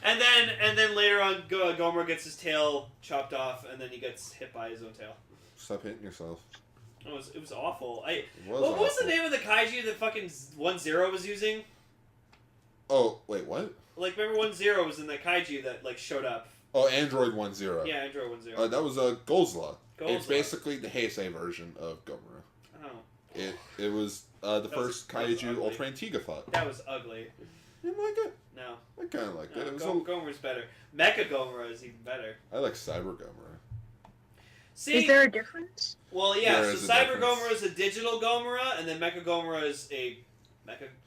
[SPEAKER 2] And then later on, Gomora gets his tail chopped off, and then he gets hit by his own tail.
[SPEAKER 1] Stop hitting yourself.
[SPEAKER 2] It was awful.
[SPEAKER 1] What
[SPEAKER 2] was the name of the kaiju that fucking 1-0 was using?
[SPEAKER 1] Oh, wait, what?
[SPEAKER 2] Like, remember 1-0 was in that kaiju that like showed up.
[SPEAKER 1] Oh, Android 1-0.
[SPEAKER 2] Yeah, Android 1-0.
[SPEAKER 1] That was a Golzla. It's
[SPEAKER 2] Golzla.
[SPEAKER 1] basically the Heisei version of Gomora.
[SPEAKER 2] Oh,
[SPEAKER 1] It was the first
[SPEAKER 2] that was
[SPEAKER 1] kaiju
[SPEAKER 2] ugly.
[SPEAKER 1] Ultraman Tiga fought.
[SPEAKER 2] that was ugly.
[SPEAKER 1] You didn't like it?
[SPEAKER 2] No,
[SPEAKER 1] I kind of liked it. It was
[SPEAKER 2] Gomora's better. Mecha Gomora is even better.
[SPEAKER 1] I like Cyber Gomora.
[SPEAKER 2] See,
[SPEAKER 3] Is there a difference?
[SPEAKER 2] well, yeah.
[SPEAKER 1] There
[SPEAKER 2] So
[SPEAKER 1] is a
[SPEAKER 2] Cyber
[SPEAKER 1] difference.
[SPEAKER 2] Gomora is a digital Gomora, and then Mecha Gomora is a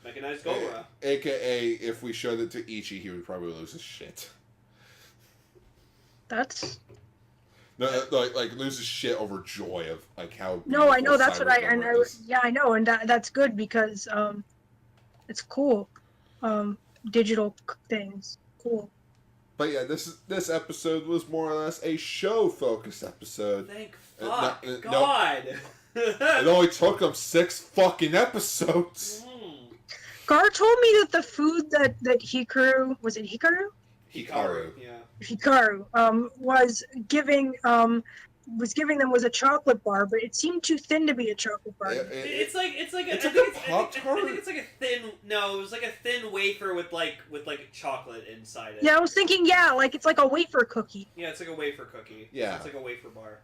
[SPEAKER 2] mechanized Gomora.
[SPEAKER 1] AKA, if we showed it to Ichi, he would probably lose his shit.
[SPEAKER 3] That's
[SPEAKER 1] No, like lose his shit over joy of like how.
[SPEAKER 3] no, I know.
[SPEAKER 1] beautiful
[SPEAKER 3] That's what
[SPEAKER 1] Cyber Gomora is.
[SPEAKER 3] yeah, I know, and that's good because it's cool. Digital things, cool.
[SPEAKER 1] But yeah, this episode was more or less a show-focused episode.
[SPEAKER 2] Thank
[SPEAKER 1] no,
[SPEAKER 2] fuck
[SPEAKER 1] no.
[SPEAKER 2] God.
[SPEAKER 1] It only took them 6 fucking episodes.
[SPEAKER 3] Gar told me that the food that Hikaru, was it Hikaru?
[SPEAKER 1] Hikaru.
[SPEAKER 2] Yeah.
[SPEAKER 3] Hikaru was giving them was a chocolate bar, but it seemed too thin to be a chocolate bar.
[SPEAKER 2] It's like
[SPEAKER 1] It's
[SPEAKER 2] I
[SPEAKER 1] like
[SPEAKER 2] think
[SPEAKER 1] a
[SPEAKER 2] it's- I
[SPEAKER 1] Pop-Tart?
[SPEAKER 2] think it's like a thin. No, it was like a thin wafer with like chocolate inside it.
[SPEAKER 3] Yeah, I was thinking, like it's like a wafer cookie.
[SPEAKER 2] Yeah, it's like a wafer cookie.
[SPEAKER 1] Yeah.
[SPEAKER 2] It's like a wafer bar.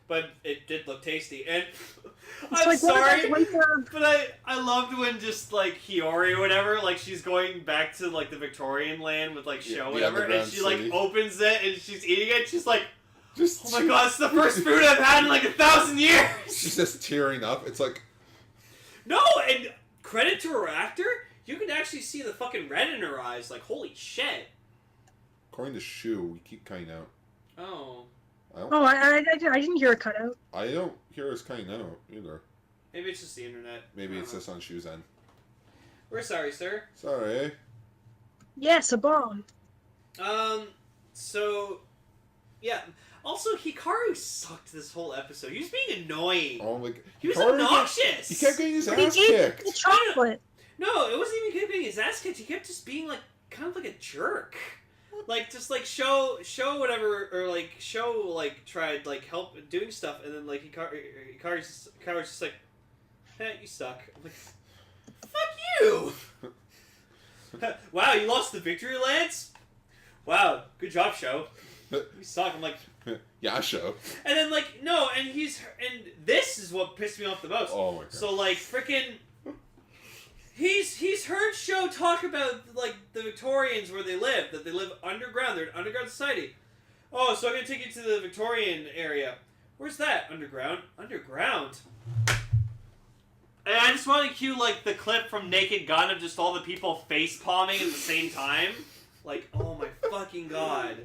[SPEAKER 2] But it did look tasty, and
[SPEAKER 3] It's
[SPEAKER 2] I'm
[SPEAKER 3] like one of
[SPEAKER 2] sorry,
[SPEAKER 3] those wafer.
[SPEAKER 2] but I loved when just like Hiyori or whatever, like she's going back to like the Victorian land with like
[SPEAKER 1] Yeah,
[SPEAKER 2] Show
[SPEAKER 1] the
[SPEAKER 2] whatever, and
[SPEAKER 1] underground
[SPEAKER 2] she like
[SPEAKER 1] city.
[SPEAKER 2] opens it and she's eating it. She's like,
[SPEAKER 1] Just
[SPEAKER 2] oh my god, it's the first food I've had in like 1,000 years.
[SPEAKER 1] She's just tearing up. It's like,
[SPEAKER 2] No, and credit to her actor, you can actually see the fucking red in her eyes. Like, holy shit.
[SPEAKER 1] according to Shu, we keep cutting out.
[SPEAKER 2] Oh,
[SPEAKER 3] Oh, I didn't hear a cutout.
[SPEAKER 1] I don't hear us cutting out either.
[SPEAKER 2] maybe it's just the internet.
[SPEAKER 1] Maybe
[SPEAKER 2] I
[SPEAKER 1] it's
[SPEAKER 2] don't
[SPEAKER 1] just on Shu's end.
[SPEAKER 2] know. We're sorry, sir.
[SPEAKER 1] Sorry.
[SPEAKER 3] Yes, a bomb.
[SPEAKER 2] So, yeah. Also, Hikaru sucked this whole episode. He was being annoying.
[SPEAKER 1] Oh my!
[SPEAKER 2] He was
[SPEAKER 1] Hikaru-
[SPEAKER 2] obnoxious.
[SPEAKER 1] He kept getting his
[SPEAKER 3] But he
[SPEAKER 1] ass
[SPEAKER 3] gave
[SPEAKER 1] kicked.
[SPEAKER 3] the chocolate.
[SPEAKER 2] No, it wasn't even getting his ass kicked. He kept just being like kind of like a jerk. Like just like show whatever or like show like tried like help doing stuff and then like Hikaru's just like, hey, you suck. I'm like, fuck you. Wow, you lost the victory lance. Wow, good job, show. You suck. I'm like,
[SPEAKER 1] Yeah, show.
[SPEAKER 2] and then like no, and this is what pissed me off the most.
[SPEAKER 1] Oh my god.
[SPEAKER 2] So like freaking he's heard Show talk about like the Victorians where they live, that they live underground, they're an underground society. Oh, so I'm gonna take you to the Victorian area. Where's that? Underground? Underground. And I just want to cue like the clip from Naked Gun of just all the people face palming at the same time. Like, oh my fucking god.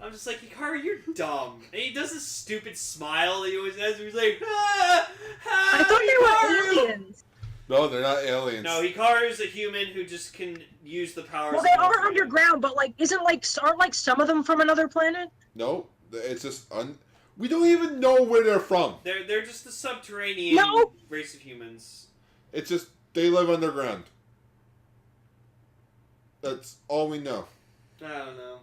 [SPEAKER 2] I'm just like, Hikaru, you're dumb. And he does this stupid smile that he always has where he's like, ah,
[SPEAKER 3] I thought they were aliens.
[SPEAKER 1] No, they're not aliens.
[SPEAKER 2] No, Hikaru's a human who just can use the powers.
[SPEAKER 3] Well, they are underground, but like, aren't like some of them from another planet?
[SPEAKER 1] No, it's just we don't even know where they're from.
[SPEAKER 2] They're just a subterranean
[SPEAKER 3] No.
[SPEAKER 2] race of humans.
[SPEAKER 1] It's just they live underground. That's all we know.
[SPEAKER 2] I don't know.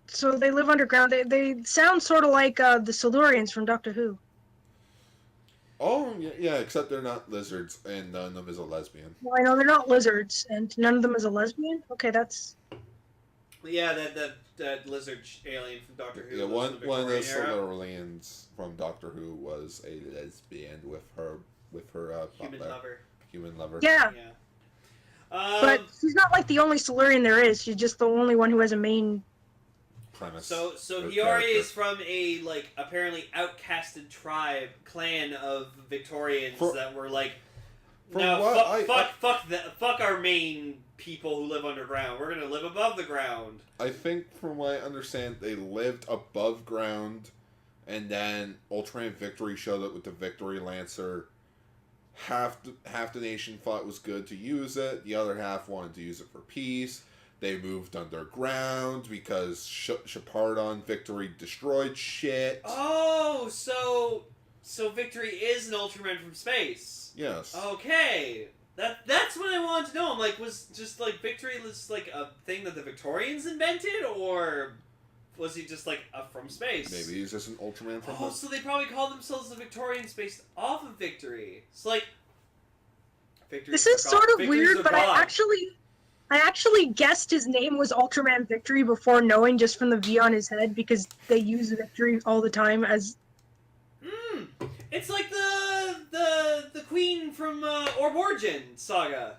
[SPEAKER 3] So they live underground. They sound sort of like the Silurians from Doctor Who.
[SPEAKER 1] Oh yeah, except they're not lizards, and none of them is a lesbian.
[SPEAKER 3] Well, I know they're not lizards, and none of them is a lesbian. Okay, that's
[SPEAKER 2] Yeah, that lizard alien from Doctor Who.
[SPEAKER 1] Yeah,
[SPEAKER 2] lives in
[SPEAKER 1] one of the
[SPEAKER 2] Victorian era.
[SPEAKER 1] Silurians from Doctor Who was a lesbian with her
[SPEAKER 2] Human
[SPEAKER 1] butler.
[SPEAKER 2] lover.
[SPEAKER 1] Human lover.
[SPEAKER 3] Yeah,
[SPEAKER 2] Yeah.
[SPEAKER 3] but she's not like the only Silurian there is. She's just the only one who has a main.
[SPEAKER 1] Premise.
[SPEAKER 2] So
[SPEAKER 1] or
[SPEAKER 2] Hiyori
[SPEAKER 1] character.
[SPEAKER 2] is from a like apparently outcasted clan of Victorians that were like,
[SPEAKER 1] From
[SPEAKER 2] no,
[SPEAKER 1] what
[SPEAKER 2] fuck our main people who live underground. We're gonna live above the ground.
[SPEAKER 1] I think, from what I understand, they lived above ground, and then Ultraman Victory showed up with the Victory Lancer. Half the nation thought it was good to use it. The other half wanted to use it for peace. They moved underground because Shepardon Victory destroyed shit.
[SPEAKER 2] Oh, so Victory is an Ultraman from space.
[SPEAKER 1] Yes.
[SPEAKER 2] Okay. That's what I wanted to know. I'm like, was just like Victory was like a thing that the Victorians invented, or was he just like from space?
[SPEAKER 1] Maybe he's just an Ultraman from
[SPEAKER 2] so they probably call themselves the Victorians based off of Victory. It's like Victory.
[SPEAKER 3] This is sort of weird, but I actually guessed his name was Ultraman Victory before knowing, just from the V on his head, because they use Victory all the time as.
[SPEAKER 2] It's like the queen from Orb Origin saga.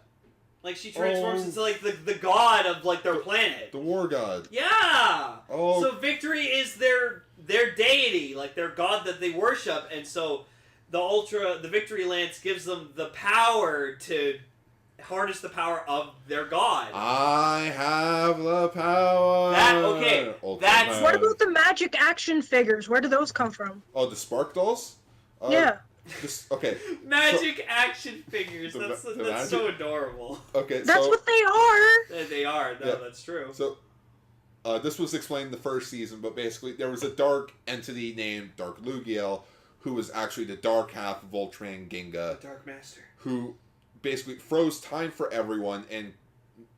[SPEAKER 2] Like she transforms into like the god of like their planet.
[SPEAKER 1] The war god.
[SPEAKER 2] Yeah.
[SPEAKER 1] Oh.
[SPEAKER 2] So Victory is their deity, like their god that they worship, and so the Victory Lance gives them the power to harness the power of their god.
[SPEAKER 1] I have the power.
[SPEAKER 2] That's
[SPEAKER 3] What about the magic action figures? Where do those come from?
[SPEAKER 1] Oh, the Spark Dolls?
[SPEAKER 3] Yeah.
[SPEAKER 1] Okay.
[SPEAKER 2] Magic action figures.
[SPEAKER 1] The
[SPEAKER 2] That's so adorable.
[SPEAKER 1] Okay,
[SPEAKER 3] That's what they are.
[SPEAKER 2] They are. No,
[SPEAKER 1] Yeah.
[SPEAKER 2] that's true.
[SPEAKER 1] So, this was explained in the first season, but basically there was a dark entity named Dark Lugiel, who was actually the dark half of Ultraman Ginga,
[SPEAKER 2] Dark Master.
[SPEAKER 1] who basically froze time for everyone, and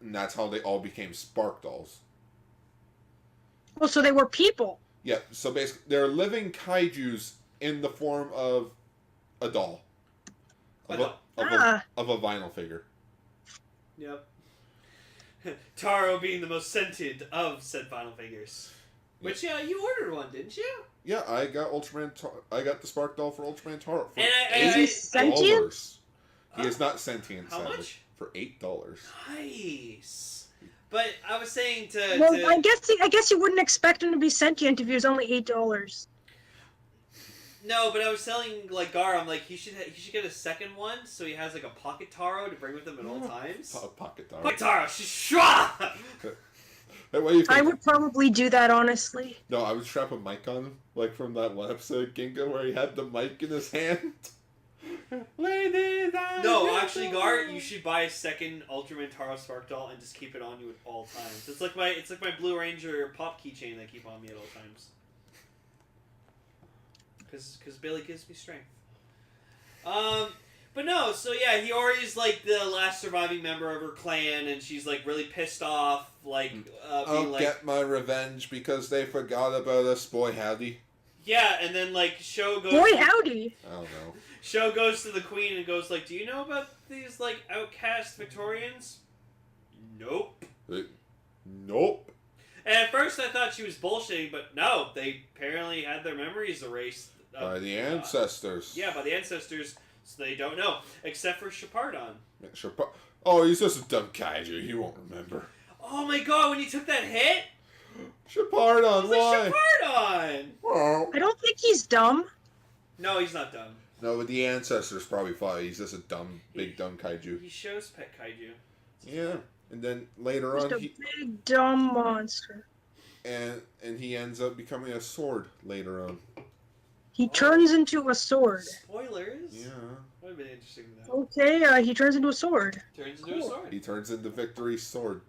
[SPEAKER 1] that's how they all became Spark Dolls.
[SPEAKER 3] Well, so they were people.
[SPEAKER 1] Yeah, so basically they're living kaijus in the form of a doll. Of a vinyl figure.
[SPEAKER 2] Yep. Taro being the most scented of said vinyl figures. Which, you ordered one, didn't you?
[SPEAKER 1] Yeah, I got I got the Spark Doll for Ultraman Taro for
[SPEAKER 2] And
[SPEAKER 3] Is he sentient?
[SPEAKER 1] He is not sentient.
[SPEAKER 2] How
[SPEAKER 1] sadly.
[SPEAKER 2] much?
[SPEAKER 1] For $8.
[SPEAKER 2] Nice. But I was saying to...
[SPEAKER 3] Well, I guess you wouldn't expect him to be sentient if he was only $8.
[SPEAKER 2] No, but I was telling like Gar, I'm like he should get a second one so he has like a pocket Taro to bring with him at all times.
[SPEAKER 1] Pocket Taro.
[SPEAKER 2] Pocket Taro, Shuwah!
[SPEAKER 1] Hey, what do you think?
[SPEAKER 3] I would probably do that, honestly.
[SPEAKER 1] No, I would strap a mic on him, like from that one episode of Ginga where he had the mic in his hand. Ladies and
[SPEAKER 2] No, actually, Gar, you should buy a second Ultraman Taro Spark Doll and just keep it on you at all times. It's like my Blue Ranger pop keychain that I keep on me at all times. Because Billy gives me strength. But no, so yeah, Hiyori's like the last surviving member of her clan, and she's like really pissed off, like
[SPEAKER 1] I'll get my revenge because they forgot about us, boy howdy.
[SPEAKER 2] Yeah, and then like Sho goes.
[SPEAKER 3] Boy, howdy!
[SPEAKER 1] I don't know.
[SPEAKER 2] Sho goes to the queen and goes like, "Do you know about these like outcast Victorians?" Nope.
[SPEAKER 1] Nope.
[SPEAKER 2] And at first I thought she was bullshitting, but no, they apparently had their memories erased.
[SPEAKER 1] By the ancestors.
[SPEAKER 2] Yeah, by the ancestors, so they don't know. Except for Shepardon.
[SPEAKER 1] Oh, he's just a dumb kaiju. He won't remember.
[SPEAKER 2] Oh my god, when he took that hit?
[SPEAKER 1] Shepardon, why?
[SPEAKER 2] Like Shepardon!
[SPEAKER 1] Well,
[SPEAKER 3] I don't think he's dumb.
[SPEAKER 2] No, he's not dumb.
[SPEAKER 1] no, but the ancestors probably thought he's just a big dumb kaiju.
[SPEAKER 2] He shows pet kaiju.
[SPEAKER 1] Yeah, and then later
[SPEAKER 3] Just
[SPEAKER 1] on,
[SPEAKER 3] a big dumb monster.
[SPEAKER 1] and he ends up becoming a sword later on.
[SPEAKER 3] He turns into a sword.
[SPEAKER 2] Spoilers?
[SPEAKER 1] Yeah.
[SPEAKER 2] Would have been interesting to know.
[SPEAKER 3] Okay, he turns into a sword.
[SPEAKER 2] Turns into a sword.
[SPEAKER 1] He turns into Victory's sword.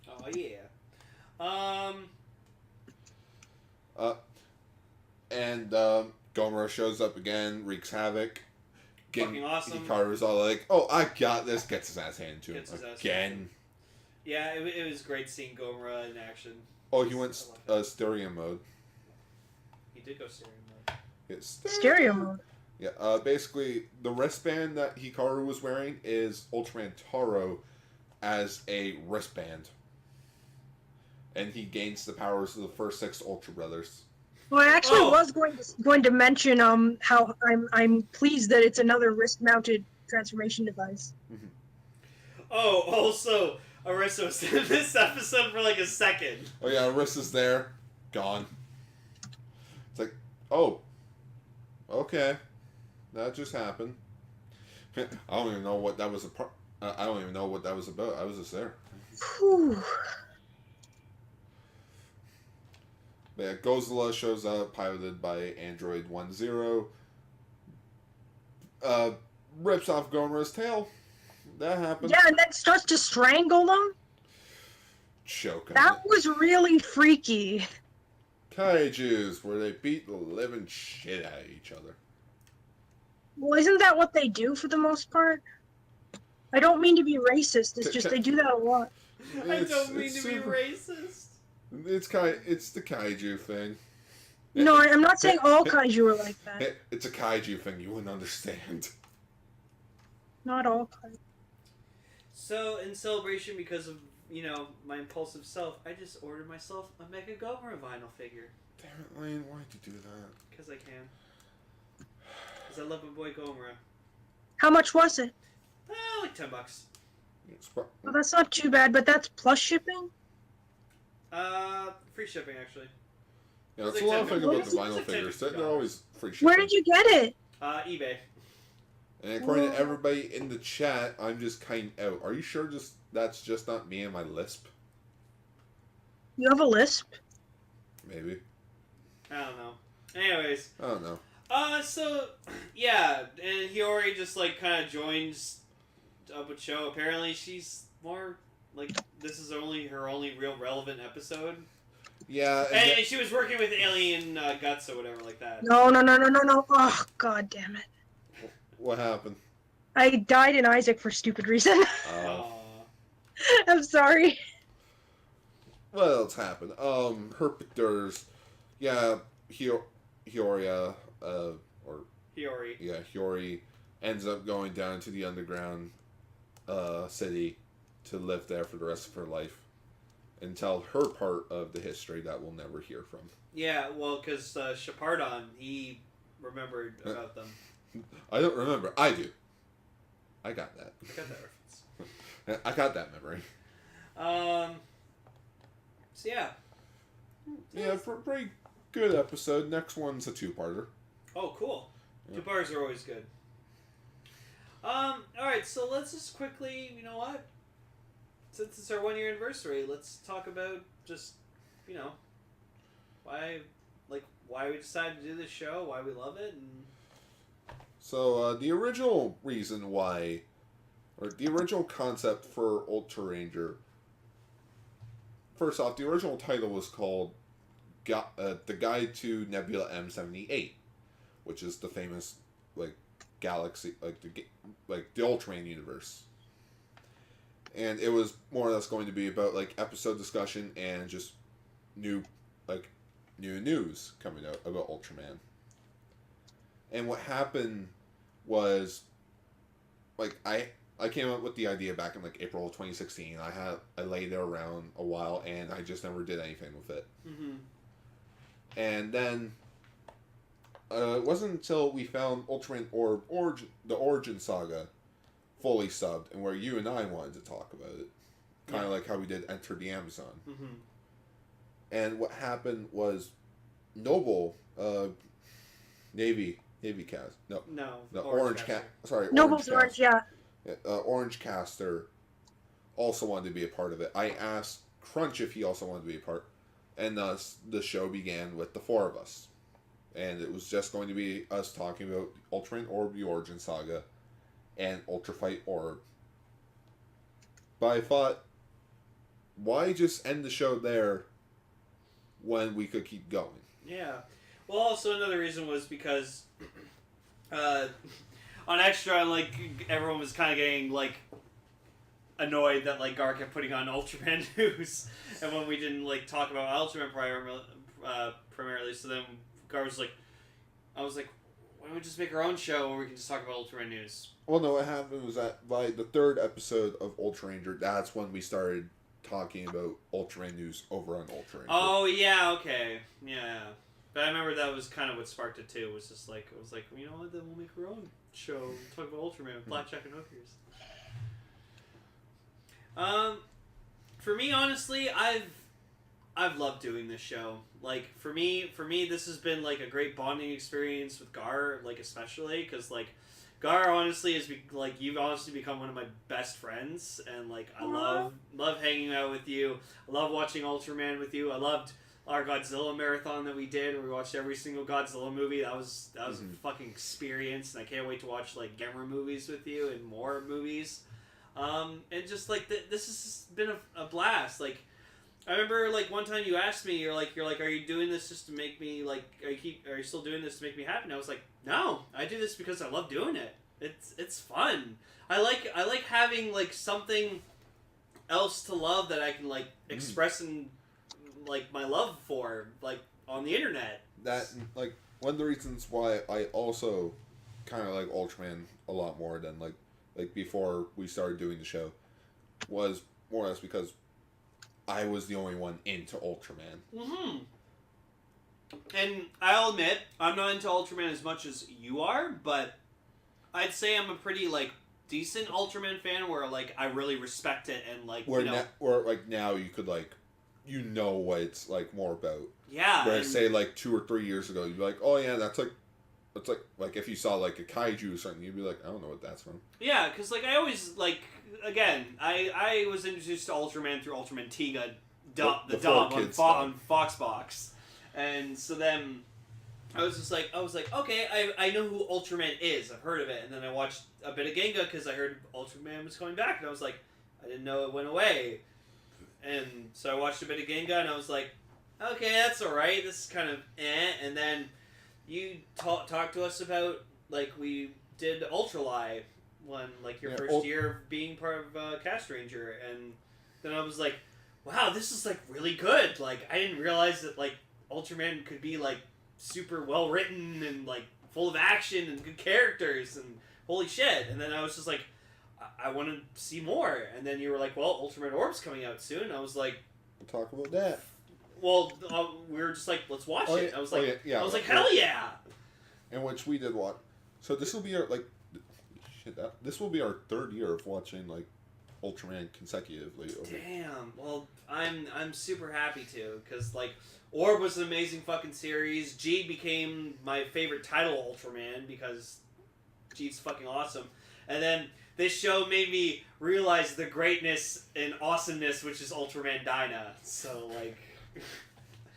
[SPEAKER 2] Oh yeah.
[SPEAKER 1] And Gomora shows up again, wreaks havoc.
[SPEAKER 2] Fucking awesome.
[SPEAKER 1] Hikaru's all like, "Oh, I got this." Gets his ass handed to him
[SPEAKER 2] Gets his ass
[SPEAKER 1] again.
[SPEAKER 2] Yeah, it was great seeing Gomora in action.
[SPEAKER 1] Oh, he went stereo mode.
[SPEAKER 2] He did go stereo mode.
[SPEAKER 1] It's
[SPEAKER 3] Stereo mode.
[SPEAKER 1] Yeah, basically, the wristband that Hikaru was wearing is Ultraman Taro as a wristband. and he gains the powers of the first 6 Ultra Brothers.
[SPEAKER 3] Well, I actually was going to mention how I'm pleased that it's another wrist-mounted transformation device.
[SPEAKER 1] Mm-hmm.
[SPEAKER 2] Oh, also, Arissa was in this episode for like a second.
[SPEAKER 1] Oh yeah, Arissa's there, gone. It's like, oh, okay, that just happened. I don't even know what that was I don't even know what that was about. I was just there.
[SPEAKER 3] Whew.
[SPEAKER 1] But yeah, Godzilla shows up, piloted by Android 10. Rips off Gomer's tail. That happened.
[SPEAKER 3] Yeah, and then starts to strangle them.
[SPEAKER 1] Choke on
[SPEAKER 3] That
[SPEAKER 1] it.
[SPEAKER 3] was really freaky.
[SPEAKER 1] Kaijus, where they beat the living shit out of each other.
[SPEAKER 3] Well, isn't that what they do for the most part? I don't mean to be racist. It's just they do that a lot.
[SPEAKER 2] I don't mean to be racist.
[SPEAKER 1] It's the kaiju thing.
[SPEAKER 3] No, I'm not saying all kaiju are like that.
[SPEAKER 1] It's a kaiju thing. You wouldn't understand.
[SPEAKER 3] Not all kaiju.
[SPEAKER 2] So, in celebration, because of, my impulsive self, I just ordered myself a Mega Gomer vinyl figure.
[SPEAKER 1] Damn it, Lane, why'd you do that?
[SPEAKER 2] Because I can. Because I love my boy Gomer.
[SPEAKER 3] How much was it?
[SPEAKER 2] Like $10.
[SPEAKER 3] Well, that's not too bad, but that's plus shipping?
[SPEAKER 2] Free shipping, actually.
[SPEAKER 1] Yeah, that's
[SPEAKER 2] It's
[SPEAKER 1] a lot
[SPEAKER 2] like
[SPEAKER 1] of thing
[SPEAKER 2] 10
[SPEAKER 1] about the
[SPEAKER 2] bucks.
[SPEAKER 1] vinyl
[SPEAKER 2] It's like
[SPEAKER 1] figures.
[SPEAKER 2] 10
[SPEAKER 1] They're always free shipping.
[SPEAKER 3] Where did you get it?
[SPEAKER 2] eBay.
[SPEAKER 1] And according to everybody in the chat, I'm just kind out. Are you sure that's just not me and my lisp?
[SPEAKER 3] You have a lisp?
[SPEAKER 1] Maybe.
[SPEAKER 2] I don't know. Anyways.
[SPEAKER 1] I don't know.
[SPEAKER 2] So, yeah, and Hiyori just, kind of joins up with Show. Apparently, she's more, this is her only real relevant episode.
[SPEAKER 1] Yeah.
[SPEAKER 2] And she was working with alien guts or whatever like that.
[SPEAKER 3] No. Oh, god damn it.
[SPEAKER 1] What happened?
[SPEAKER 3] I died in Isaac for stupid reason. I'm sorry.
[SPEAKER 1] What else happened? Herpeters. Yeah, Hiyori,
[SPEAKER 2] Hiyori.
[SPEAKER 1] Yeah, Hiyori ends up going down to the underground city to live there for the rest of her life and tell her part of the history that we'll never hear from.
[SPEAKER 2] Yeah, well, because Shepardon, he remembered about them.
[SPEAKER 1] I don't remember. I do. I got that.
[SPEAKER 2] I got that reference.
[SPEAKER 1] I got that memory.
[SPEAKER 2] So yeah.
[SPEAKER 1] Yeah, pretty good episode. Next one's a 2-parter.
[SPEAKER 2] Oh, cool.
[SPEAKER 1] Yeah.
[SPEAKER 2] 2 parts are always good. Alright, so let's just quickly, you know what? Since it's our 1-year anniversary, let's talk about just, why we decided to do this show, why we love it, and...
[SPEAKER 1] So, the original reason why, or the original concept for Ultraranger, first off, the original title was called The Guide to Nebula M78, which is the famous, galaxy, the Ultraman universe. And it was more or less going to be about, episode discussion and just new news coming out about Ultraman. And what happened was, I came up with the idea back in, April of 2016. I laid it around a while, and I just never did anything with it.
[SPEAKER 2] Mm-hmm.
[SPEAKER 1] And then, it wasn't until we found Ultraman the Origin Saga fully subbed, and where you and I wanted to talk about it. Kind of like how we did Enter the Amazon.
[SPEAKER 2] Mm-hmm.
[SPEAKER 1] And what happened was, Noble, Navy Cast. No, Orange Cat. Sorry,
[SPEAKER 3] Noble's Orange, yeah.
[SPEAKER 1] Orange Caster also wanted to be a part of it. I asked Crunch if he also wanted to be a part, and thus the show began with the 4 of us. And it was just going to be us talking about Ultraman Orb, the Origin Saga, and Ultra Fight Orb. But I thought, why just end the show there when we could keep going?
[SPEAKER 2] Yeah. Well, also another reason was because on Extra, everyone was kind of getting, annoyed that, Gar kept putting on Ultraman news, and when we didn't, talk about Ultraman primarily, so then Gar was I was like, why don't we just make our own show where we can just talk about Ultraman news?
[SPEAKER 1] Well, no, what happened was that by the 3rd episode of Ultraranger, that's when we started talking about Ultraman news over on Ultraman.
[SPEAKER 2] Oh yeah, okay, yeah. But I remember that was kind of what sparked it too. It was just like, it was like, you know what? Then we'll make our own show. Talk about Ultraman with Blackjack and hookers. For me, honestly, I've loved doing this show. Like for me, this has been like a great bonding experience with Gar, like especially because like Gar honestly is like you've honestly become one of my best friends, and like I love hanging out with you. I love watching Ultraman with you. I loved our Godzilla marathon that we did, where we watched every single Godzilla movie. That was a fucking experience, and I can't wait to watch like Gamera movies with you and more movies. And just like this has been a blast. Like I remember like one time you asked me, you're like, are you doing this just to make me like, are you still doing this to make me happy? And I was like, no, I do this because I love doing it. It's fun. I like having like something else to love that I can like express and like my love for like on the internet.
[SPEAKER 1] That like one of the reasons why I also kind of like Ultraman a lot more than like before we started doing the show was more or less because I was the only one into Ultraman.
[SPEAKER 2] Mm-hmm. And I'll admit, I'm not into Ultraman as much as you are, but I'd say I'm a pretty, like, decent Ultraman fan where, like, I really respect it and, like,
[SPEAKER 1] where
[SPEAKER 2] you know...
[SPEAKER 1] now you could, like, you know what it's, like, more about.
[SPEAKER 2] Yeah.
[SPEAKER 1] Where, say, like, 2 or 3 years ago, you'd be like, oh, yeah, that's, like, if you saw, like, a kaiju or something, you'd be like, I don't know what that's from.
[SPEAKER 2] Yeah, because, like, I always, like, again, I was introduced to Ultraman through Ultraman Tiga, the dub on Foxbox. And so then I was just like, okay, I know who Ultraman is. I've heard of it. And then I watched a bit of Ginga because I heard Ultraman was coming back. And I was like, I didn't know it went away. And so I watched a bit of Ginga and I was like, okay, that's alright. This is kind of eh. And then you talked to us about, like, we did Ultralive when, like, your first year of being part of Castranger. And then I was like, wow, this is, like, really good. Like, I didn't realize that, like, Ultraman could be, like, super well written and, like, full of action and good characters and holy shit. And then I was just like, I want to see more. And then you were like, well, Ultraman Orb's coming out soon. And I was like,
[SPEAKER 1] we'll talk about that.
[SPEAKER 2] Well, we were just like, let's watch it. I was like, hell yeah.
[SPEAKER 1] In which we did watch. So this will be our, like, this will be our third year of watching, like, Ultraman consecutively.
[SPEAKER 2] Damn. Well, I'm super happy to, because, like, Orb was an amazing fucking series. G became my favorite title Ultraman because G's fucking awesome. And then this show made me realize the greatness and awesomeness which is Ultraman Dyna. So, like...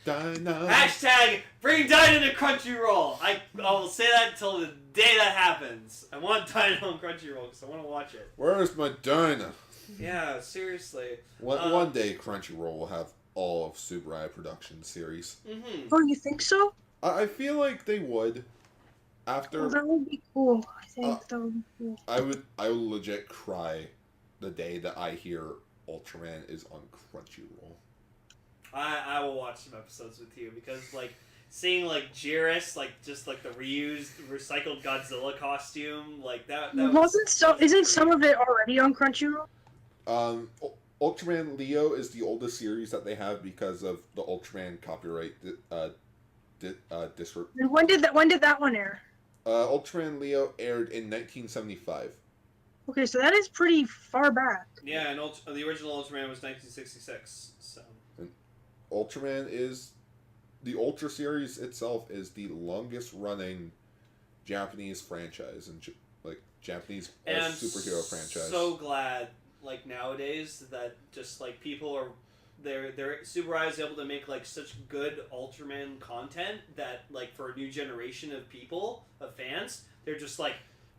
[SPEAKER 1] Dyna.
[SPEAKER 2] Hashtag bring Dyna to Crunchyroll. I will say that until the day that happens. I want Dyna on Crunchyroll because I want to watch it.
[SPEAKER 1] Where's my Dyna?
[SPEAKER 2] Yeah, seriously.
[SPEAKER 1] One day Crunchyroll will have all of Tsuburaya Productions series.
[SPEAKER 2] Mm-hmm.
[SPEAKER 3] Oh, you think so?
[SPEAKER 1] I feel like they would. After
[SPEAKER 3] Oh, that would be cool. I think that would be cool.
[SPEAKER 1] I will legit cry the day that I hear Ultraman is on Crunchyroll.
[SPEAKER 2] I will watch some episodes with you because, like, seeing, like, Jiris, like, just, like, the recycled Godzilla costume, like, that
[SPEAKER 3] Isn't some of it already on Crunchyroll?
[SPEAKER 1] Ultraman Leo is the oldest series that they have because of the Ultraman copyright disrupt.
[SPEAKER 3] And when did that one air?
[SPEAKER 1] Ultraman Leo aired in 1975.
[SPEAKER 3] Okay, so that is pretty far back.
[SPEAKER 2] Yeah, and the original Ultraman was 1966, so...
[SPEAKER 1] Ultraman is... The Ultra series itself is the longest running Japanese franchise, and like, Japanese superhero franchise.
[SPEAKER 2] So glad, like, nowadays, that just, like, people are... They're Tsuburaya is able to make, like, such good Ultraman content that, like, for a new generation of people, of fans, they're just like,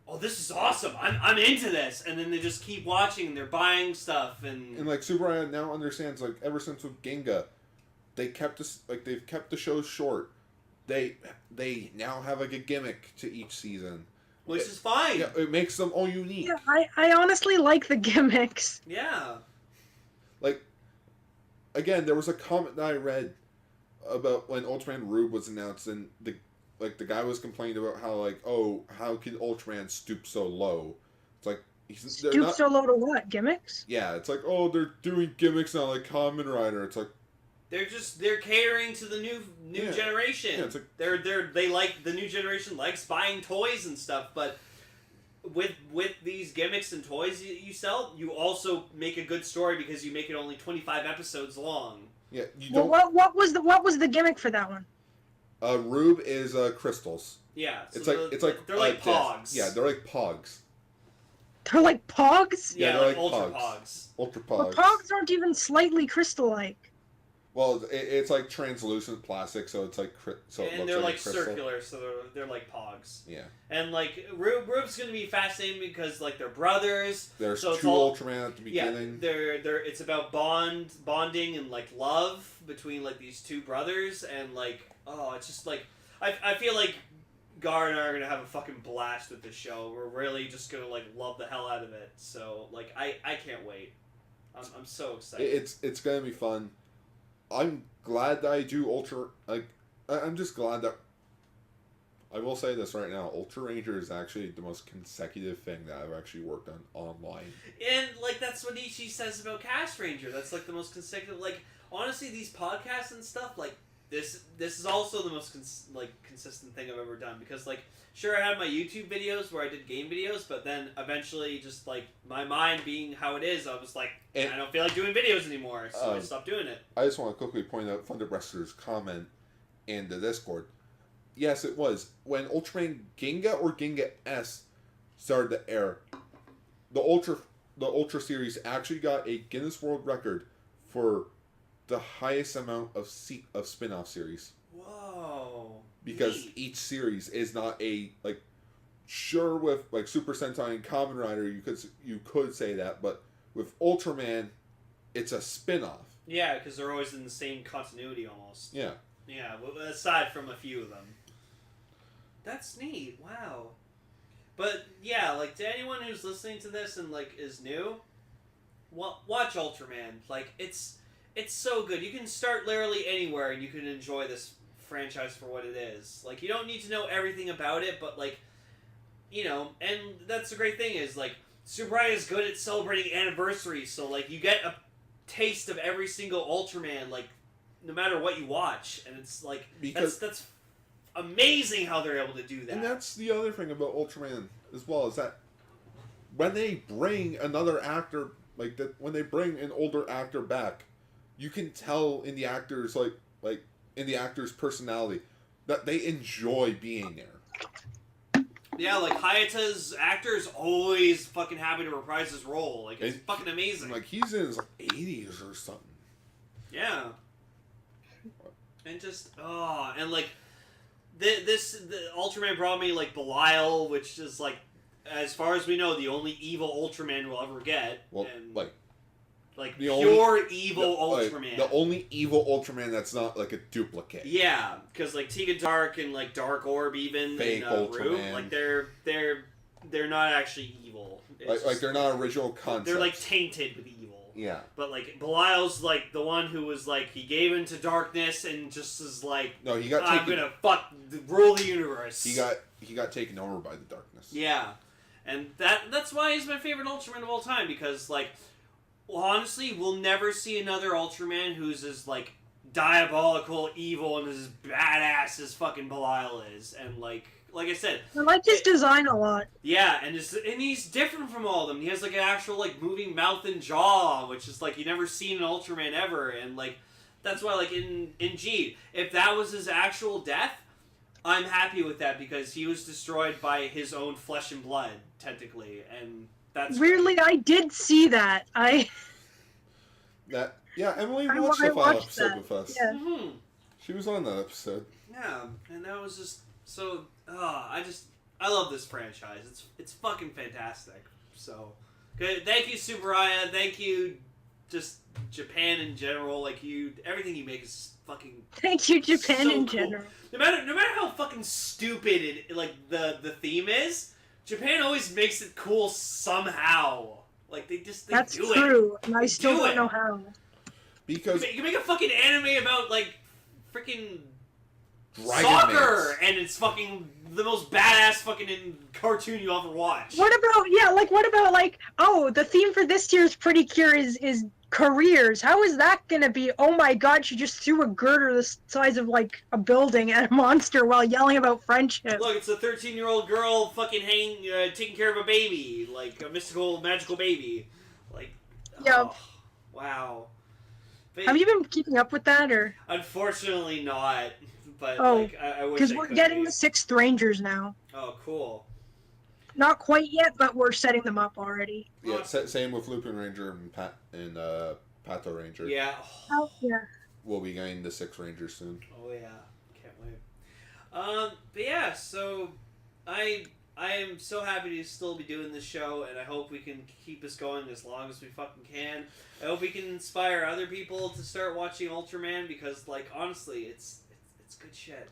[SPEAKER 2] oh, this is awesome! I'm into this! And then they just keep watching, and they're buying stuff, and like,
[SPEAKER 1] Tsuburaya now understands, like, ever since with Ginga, they've kept the show short. They now have, like, a gimmick to each season.
[SPEAKER 2] Which is fine!
[SPEAKER 1] Yeah, it makes them all unique.
[SPEAKER 3] Yeah, I honestly like the gimmicks.
[SPEAKER 2] Yeah.
[SPEAKER 1] Like, again, there was a comment that I read about when Ultraman Rube was announced, and the guy was complaining about how, like, oh, how can Ultraman stoop so low? It's like, they're
[SPEAKER 3] Stoop
[SPEAKER 1] not.
[SPEAKER 3] so low to what? Gimmicks?
[SPEAKER 1] Yeah, it's like, oh, they're doing gimmicks now, like Kamen Rider. It's like
[SPEAKER 2] They're catering to the new
[SPEAKER 1] Yeah.
[SPEAKER 2] generation.
[SPEAKER 1] Yeah, it's like-
[SPEAKER 2] they like the new generation likes buying toys and stuff, but with these gimmicks and toys you sell, you also make a good story because you make it only 25 episodes long.
[SPEAKER 1] yeah, you
[SPEAKER 3] Well,
[SPEAKER 1] don't.
[SPEAKER 3] what was the gimmick for that one?
[SPEAKER 1] Rube is crystals.
[SPEAKER 2] Yeah, so
[SPEAKER 1] It's like
[SPEAKER 2] they're like
[SPEAKER 1] death.
[SPEAKER 2] pogs.
[SPEAKER 1] Yeah, they're like pogs.
[SPEAKER 3] They're like pogs?
[SPEAKER 1] Yeah,
[SPEAKER 2] Yeah,
[SPEAKER 1] they're
[SPEAKER 2] like
[SPEAKER 1] like
[SPEAKER 2] ultra
[SPEAKER 1] pogs.
[SPEAKER 2] pogs.
[SPEAKER 1] Ultra
[SPEAKER 3] But
[SPEAKER 1] pogs.
[SPEAKER 3] pogs aren't even slightly crystal-like.
[SPEAKER 1] Well, it's like translucent plastic, so it's like so it
[SPEAKER 2] And
[SPEAKER 1] looks
[SPEAKER 2] they're
[SPEAKER 1] like
[SPEAKER 2] like
[SPEAKER 1] a crystal.
[SPEAKER 2] circular, so they're like pogs.
[SPEAKER 1] Yeah,
[SPEAKER 2] And like Rube's gonna be fascinating because like they're brothers.
[SPEAKER 1] there's
[SPEAKER 2] So it's
[SPEAKER 1] two
[SPEAKER 2] all-
[SPEAKER 1] Ultraman at the
[SPEAKER 2] Yeah,
[SPEAKER 1] beginning.
[SPEAKER 2] they're it's about bonding and like love between like these two brothers, and like it's just like I feel like Gar and I are gonna have a fucking blast with this show. We're really just gonna like love the hell out of it. So like I can't wait. I'm so excited.
[SPEAKER 1] It's gonna be fun. I'm glad that I do Ultra. Like, I'm just glad that. I will say this right now: Ultraranger is actually the most consecutive thing that I've actually worked on online.
[SPEAKER 2] And like that's what Ichi says about Castranger. That's like the most consecutive. Like honestly, these podcasts and stuff like this is also the most consistent thing I've ever done because like sure I had my YouTube videos where I did game videos, but then eventually just like my mind being how it is, I was like
[SPEAKER 1] And-
[SPEAKER 2] I don't feel like doing videos anymore, so I stopped doing it.
[SPEAKER 1] I just want to quickly point out Thunder Wrestler's comment in the Discord. Yes, it was when Ultraman Ginga or Ginga S started to air. The Ultra series actually got a Guinness World Record for the highest amount of spin-off series
[SPEAKER 2] Whoa.
[SPEAKER 1] because
[SPEAKER 2] Neat.
[SPEAKER 1] each series is not a like sure with like Super Sentai and Kamen Rider you could say that, but with Ultraman it's a spin-off.
[SPEAKER 2] Yeah, because they're always in the same continuity almost.
[SPEAKER 1] Yeah.
[SPEAKER 2] Yeah, aside from a few of them. That's neat. Wow. But yeah, like to anyone who's listening to this and like is new, watch Ultraman. Like it's so good. You can start literally anywhere and you can enjoy this franchise for what it is. Like you don't need to know everything about it, but like and that's the great thing is like Subaraya is good at celebrating anniversaries, so like you get a taste of every single Ultraman like no matter what you watch, and it's like
[SPEAKER 1] Because
[SPEAKER 2] that's amazing how they're able to do that.
[SPEAKER 1] And that's the other thing about Ultraman as well, is that when they bring another actor, like that, when they bring an older actor back, you can tell in the actor's like in the actor's personality that they enjoy being there.
[SPEAKER 2] Yeah, like Hayata's actor is always fucking happy to reprise his role. Like it's
[SPEAKER 1] And
[SPEAKER 2] fucking amazing.
[SPEAKER 1] Like he's in his 80s or something.
[SPEAKER 2] Yeah. And just and like the Ultraman brought me like Belial, which is like as far as we know the only evil Ultraman we'll ever get.
[SPEAKER 1] Well,
[SPEAKER 2] and
[SPEAKER 1] like
[SPEAKER 2] the
[SPEAKER 1] the
[SPEAKER 2] pure evil
[SPEAKER 1] like,
[SPEAKER 2] Ultraman.
[SPEAKER 1] the only evil Ultraman that's not like a duplicate.
[SPEAKER 2] Yeah, because like Tiga Dark and like Dark Orb even
[SPEAKER 1] Fake
[SPEAKER 2] and Rube,
[SPEAKER 1] Ultraman.
[SPEAKER 2] like they're not actually evil. It's
[SPEAKER 1] Like
[SPEAKER 2] just-
[SPEAKER 1] they're not original concepts.
[SPEAKER 2] they're like tainted with evil.
[SPEAKER 1] yeah.
[SPEAKER 2] But like Belial's like the one who was like he gave into darkness and just is like
[SPEAKER 1] No, he got
[SPEAKER 2] I'm
[SPEAKER 1] taken.
[SPEAKER 2] gonna rule the universe.
[SPEAKER 1] He got taken over by the darkness.
[SPEAKER 2] Yeah, and that's why he's my favorite Ultraman of all time because like honestly we'll never see another Ultraman who's as like diabolical, evil, and as badass as fucking Belial is, and like I said,
[SPEAKER 3] I like his design a lot.
[SPEAKER 2] yeah, and he's different from all of them. He has like an actual like moving mouth and jaw, which is like you never seen an Ultraman ever, and like that's why like in G, if that was his actual death, I'm happy with that because he was destroyed by his own flesh and blood technically, and that's
[SPEAKER 3] Weirdly, I did see that.
[SPEAKER 1] Emily
[SPEAKER 3] I
[SPEAKER 1] watched the final
[SPEAKER 3] watched
[SPEAKER 1] episode
[SPEAKER 3] that.
[SPEAKER 1] with us.
[SPEAKER 3] Yeah.
[SPEAKER 2] Mhm.
[SPEAKER 1] She was on that episode.
[SPEAKER 2] Yeah, and that was just so. I love this franchise. It's fucking fantastic. So, good. Thank you, Subaraya. Thank you, just Japan in general. Like everything you make is fucking.
[SPEAKER 3] Thank you, Japan
[SPEAKER 2] So
[SPEAKER 3] in
[SPEAKER 2] cool.
[SPEAKER 3] general.
[SPEAKER 2] No matter how fucking stupid the theme is, Japan always makes it cool somehow. Like they
[SPEAKER 3] That's
[SPEAKER 2] do it.
[SPEAKER 3] true, and I still
[SPEAKER 2] Do
[SPEAKER 3] don't
[SPEAKER 2] it.
[SPEAKER 3] know how.
[SPEAKER 1] Because
[SPEAKER 2] You can make a fucking anime about like freaking
[SPEAKER 1] Dragon
[SPEAKER 2] soccer,
[SPEAKER 1] Mance.
[SPEAKER 2] and it's fucking the most badass fucking cartoon you ever watch.
[SPEAKER 3] What about like, oh, the theme for this year's Pretty Cure is careers. How is that gonna be? Oh my god, she just threw a girder the size of like a building at a monster while yelling about friendship.
[SPEAKER 2] Look, it's a 13-year-old girl fucking taking care of a baby, like a mystical, magical baby. Like,
[SPEAKER 3] Yep.
[SPEAKER 2] oh, wow. But
[SPEAKER 3] Have you been keeping up with that, or?
[SPEAKER 2] unfortunately not, but
[SPEAKER 3] Oh,
[SPEAKER 2] like, I wish
[SPEAKER 3] Because
[SPEAKER 2] I
[SPEAKER 3] we're
[SPEAKER 2] could
[SPEAKER 3] getting
[SPEAKER 2] be.
[SPEAKER 3] the 6th Rangers now.
[SPEAKER 2] Oh, cool.
[SPEAKER 3] Not quite yet, but we're setting them up already.
[SPEAKER 1] Yeah, same with Lupin Ranger and Pato Ranger.
[SPEAKER 2] Yeah.
[SPEAKER 3] Oh yeah.
[SPEAKER 1] We'll be getting the 6 Rangers soon.
[SPEAKER 2] Oh yeah, can't wait. But yeah, so I am so happy to still be doing this show, and I hope we can keep this going as long as we fucking can. I hope we can inspire other people to start watching Ultraman, because like honestly, it's good shit.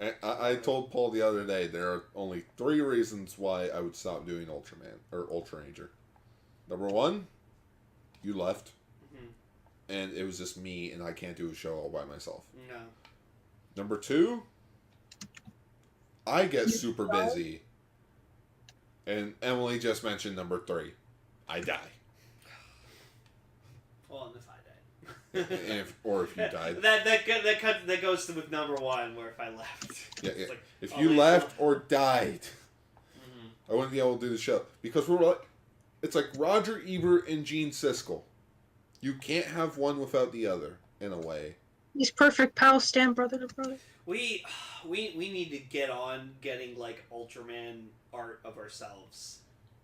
[SPEAKER 1] And I told Paul the other day there are only 3 reasons why I would stop doing Ultraman or Ultra Ranger. Number 1, you left, and it was just me, and I can't do a show all by myself.
[SPEAKER 2] No.
[SPEAKER 1] Number 2, I get super busy, and Emily just mentioned number 3, I die.
[SPEAKER 2] Well, if I died.
[SPEAKER 1] if you died.
[SPEAKER 2] That goes to with number 1, where if I left.
[SPEAKER 1] Yeah.
[SPEAKER 2] It's like,
[SPEAKER 1] If
[SPEAKER 2] oh
[SPEAKER 1] you
[SPEAKER 2] my
[SPEAKER 1] left
[SPEAKER 2] God.
[SPEAKER 1] or died, I wouldn't be able to do the show. Because it's like Roger Ebert and Gene Siskel. You can't have one without the other, in a way.
[SPEAKER 3] These perfect pals stand brother to brother.
[SPEAKER 2] We need to get on getting like Ultraman art of ourselves.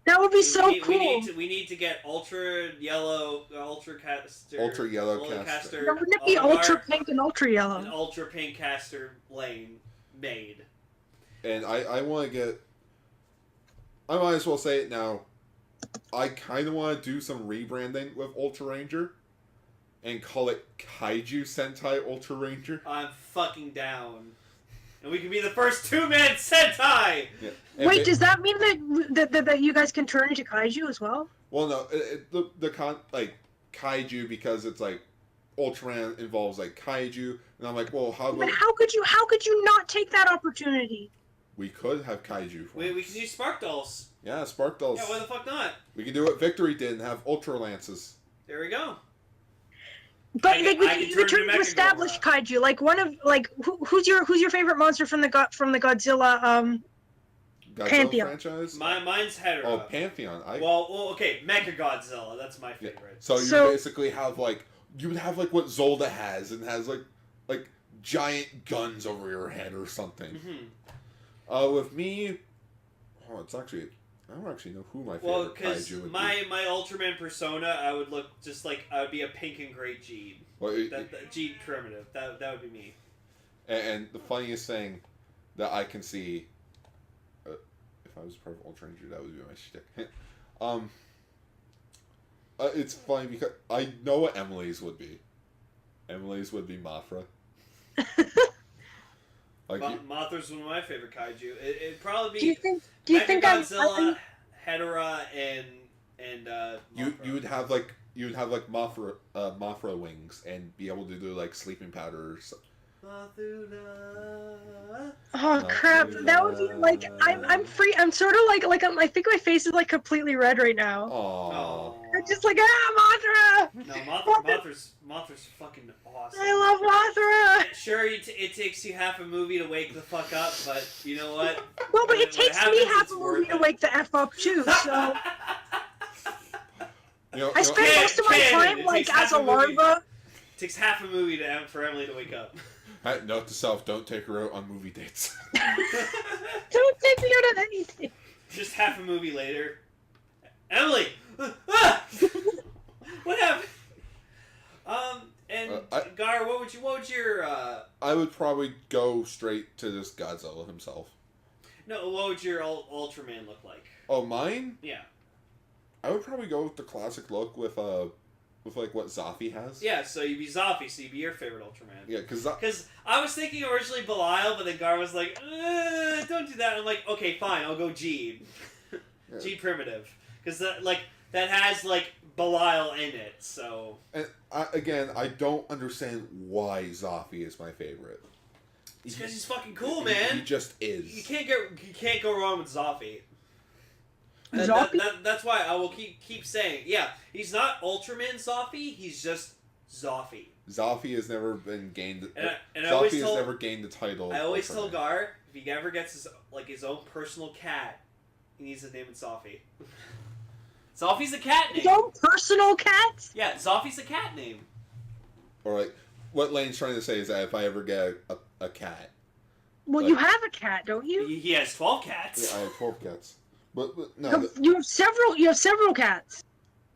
[SPEAKER 3] That would be so cool.
[SPEAKER 2] We need to get Ultra Yellow, Ultra Caster,
[SPEAKER 1] Ultra Yellow Caster.
[SPEAKER 3] Now, wouldn't it be
[SPEAKER 2] Ultra
[SPEAKER 3] ultra pink and ultra
[SPEAKER 2] and
[SPEAKER 3] yellow?
[SPEAKER 2] Ultra Pink Caster Lane made.
[SPEAKER 1] And I want to get... I might as well say it now. I kind of want to do some rebranding with Ultra Ranger. And call it Kaiju Sentai Ultra Ranger.
[SPEAKER 2] I'm fucking down. And we can be the first 2-man Sentai!
[SPEAKER 1] Yeah.
[SPEAKER 3] Wait, does that mean that you guys can turn into kaiju as well?
[SPEAKER 1] Well, no, like kaiju, because it's like Ultraman involves like kaiju, and I'm like, well, how
[SPEAKER 3] But
[SPEAKER 1] about
[SPEAKER 3] how could you not take that opportunity?
[SPEAKER 1] we could have kaiju forms.
[SPEAKER 2] We can use Spark Dolls.
[SPEAKER 1] Yeah, Spark Dolls.
[SPEAKER 2] Yeah, why the fuck not?
[SPEAKER 1] We can do what Victory did and have Ultra Lances.
[SPEAKER 2] There we go.
[SPEAKER 3] But
[SPEAKER 2] I
[SPEAKER 3] like,
[SPEAKER 2] can
[SPEAKER 3] you
[SPEAKER 2] turn
[SPEAKER 3] turn
[SPEAKER 2] to
[SPEAKER 3] to established kaiju, like one of like who's your favorite monster from the Godzilla
[SPEAKER 1] Godzilla
[SPEAKER 3] Pantheon.
[SPEAKER 1] franchise.
[SPEAKER 2] Mine's Hedorah.
[SPEAKER 1] Oh, Pantheon.
[SPEAKER 2] Well, okay, Mecha Godzilla. That's my
[SPEAKER 1] Yeah.
[SPEAKER 2] favorite.
[SPEAKER 1] So you
[SPEAKER 3] So-
[SPEAKER 1] basically have like you would have like what Zolda has, and has like giant guns over your head or something.
[SPEAKER 2] Mm-hmm.
[SPEAKER 1] With me, it's actually I don't actually know who my
[SPEAKER 2] Well,
[SPEAKER 1] favorite
[SPEAKER 2] because
[SPEAKER 1] kaiju would
[SPEAKER 2] my Ultraman persona, I would look just like I would be a pink and gray Jeed.
[SPEAKER 1] be. Well,
[SPEAKER 2] Jeed primitive. That would be me.
[SPEAKER 1] and the funniest thing that I can see, if I was part of Ultra Ranger, that would be my shtick. It's funny because I know what Emily's would be. Emily's would be Mothra. Like
[SPEAKER 2] Mothra's one of my favorite kaiju. It'd probably
[SPEAKER 3] Do you
[SPEAKER 2] be
[SPEAKER 3] think
[SPEAKER 2] Godzilla, Hedorah, and
[SPEAKER 1] you
[SPEAKER 2] Mothra.
[SPEAKER 1] would have like Mothra wings and be able to do like sleeping powder. Or so.
[SPEAKER 2] Mothra.
[SPEAKER 3] Oh crap! That would be like I'm free. I'm sort of like I think my face is like completely red right now.
[SPEAKER 1] Aww.
[SPEAKER 3] I'm just like Mothra.
[SPEAKER 2] No, Mothra's fucking awesome.
[SPEAKER 3] I love Mothra.
[SPEAKER 2] Sure, it takes you half a movie to wake the fuck up, but you know what?
[SPEAKER 3] Well, but
[SPEAKER 2] When
[SPEAKER 3] it takes
[SPEAKER 2] happens,
[SPEAKER 3] me half
[SPEAKER 2] it's
[SPEAKER 3] a
[SPEAKER 2] worth
[SPEAKER 3] movie to
[SPEAKER 2] it.
[SPEAKER 3] wake the f up too. So I spend
[SPEAKER 2] Can-
[SPEAKER 3] most of my
[SPEAKER 2] canon,
[SPEAKER 3] time
[SPEAKER 2] it
[SPEAKER 3] like
[SPEAKER 2] takes
[SPEAKER 3] as
[SPEAKER 2] half
[SPEAKER 3] a
[SPEAKER 2] a movie.
[SPEAKER 3] larva.
[SPEAKER 2] It takes half a movie for Emily to wake up.
[SPEAKER 1] Note to self: don't take her out on movie dates.
[SPEAKER 3] Don't take me out of anything.
[SPEAKER 2] Just half a movie later, Emily, ah! What happened? And Gar, what would your
[SPEAKER 1] I would probably go straight to this Godzilla himself.
[SPEAKER 2] no? What would your Ultraman look like?
[SPEAKER 1] Oh, mine?
[SPEAKER 2] Yeah.
[SPEAKER 1] I would probably go with the classic look with like what Zafi has.
[SPEAKER 2] Yeah, so you'd be Zafi, so you'd be your favorite Ultraman.
[SPEAKER 1] Yeah, because
[SPEAKER 2] Because I was thinking originally Belial, but then Gar was like, don't do that. I'm like, okay, fine, I'll go Jeed.
[SPEAKER 1] Yeah.
[SPEAKER 2] Jeed Primitive. Because that has, like, Belial in it, so...
[SPEAKER 1] And I don't understand why Zafi is my favorite.
[SPEAKER 2] It's because he's fucking cool,
[SPEAKER 1] He
[SPEAKER 2] man.
[SPEAKER 1] just is.
[SPEAKER 2] You can't go wrong with Zoffy.
[SPEAKER 3] Zoffy?
[SPEAKER 2] That's why I will keep saying, yeah, he's not Ultraman Zoffy, he's just Zoffy.
[SPEAKER 1] Zoffy has never been gained.
[SPEAKER 2] Zoffy
[SPEAKER 1] has never gained the title.
[SPEAKER 2] I always tell Gar, if he ever gets his own personal cat, he needs to name it Zoffy. Zoffy's a cat name.
[SPEAKER 3] His own personal cat?
[SPEAKER 2] Yeah, Zoffy's a cat name.
[SPEAKER 1] Or like, what Lane's trying to say is that if I ever get a cat.
[SPEAKER 3] Well,
[SPEAKER 1] like,
[SPEAKER 3] you have a cat, don't you?
[SPEAKER 2] He has 12 cats.
[SPEAKER 1] Yeah, I have 12 cats. But no.
[SPEAKER 3] You have several cats.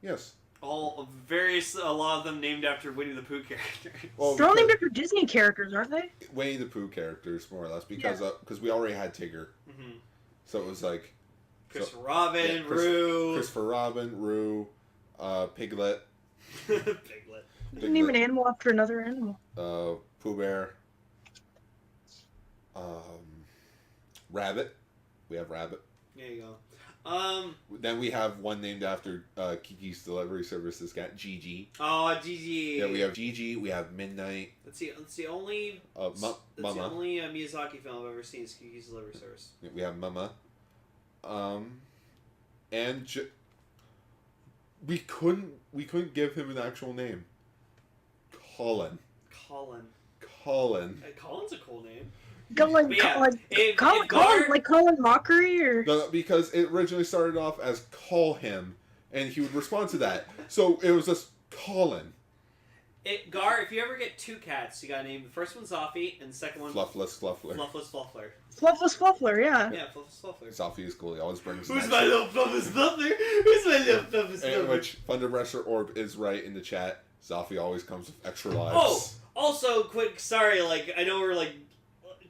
[SPEAKER 1] Yes.
[SPEAKER 2] A lot of them named after Winnie the Pooh characters.
[SPEAKER 1] Well,
[SPEAKER 3] They're all named after Disney characters, aren't they?
[SPEAKER 1] Winnie the Pooh characters, more or less, because we already had Tigger.
[SPEAKER 2] Mm-hmm.
[SPEAKER 1] So it was like...
[SPEAKER 2] Christopher Robin,
[SPEAKER 1] yeah,
[SPEAKER 2] Roo.
[SPEAKER 1] Christopher Robin, Roo, Piglet.
[SPEAKER 2] Piglet.
[SPEAKER 3] Name an animal after another animal.
[SPEAKER 1] Pooh Bear. Rabbit. We have Rabbit.
[SPEAKER 2] There you go.
[SPEAKER 1] Then we have one named after Kiki's Delivery Services cat, Gigi.
[SPEAKER 2] Oh, Gigi.
[SPEAKER 1] Yeah, we have Gigi. We have Midnight.
[SPEAKER 2] That's the only.
[SPEAKER 1] Mama.
[SPEAKER 2] The only Miyazaki film I've ever seen is Kiki's Delivery Service.
[SPEAKER 1] Yeah, we have Mama. And we couldn't give him an actual name. Colin.
[SPEAKER 2] Colin's a cool name.
[SPEAKER 3] Colin, like Colin Mockery, or
[SPEAKER 1] No, because it originally started off as call him, and he would respond to that. So it was just Colin.
[SPEAKER 2] Gar, if you ever get two cats, you gotta name the first one Zoffy and the second one
[SPEAKER 1] Fluffless Fluffler.
[SPEAKER 3] Fluffless Fluffler, yeah.
[SPEAKER 2] Yeah, Fluffless Fluffler.
[SPEAKER 1] Zoffy is cool. He always brings.
[SPEAKER 2] Who's my little Fluffless Fluffler? Who's my little Fluffless
[SPEAKER 1] In
[SPEAKER 2] Fluffler?
[SPEAKER 1] which Thunder Wrestler Orb is right in the chat. Zoffy always comes with extra lives.
[SPEAKER 2] Oh, also, sorry, like, I know we're, like,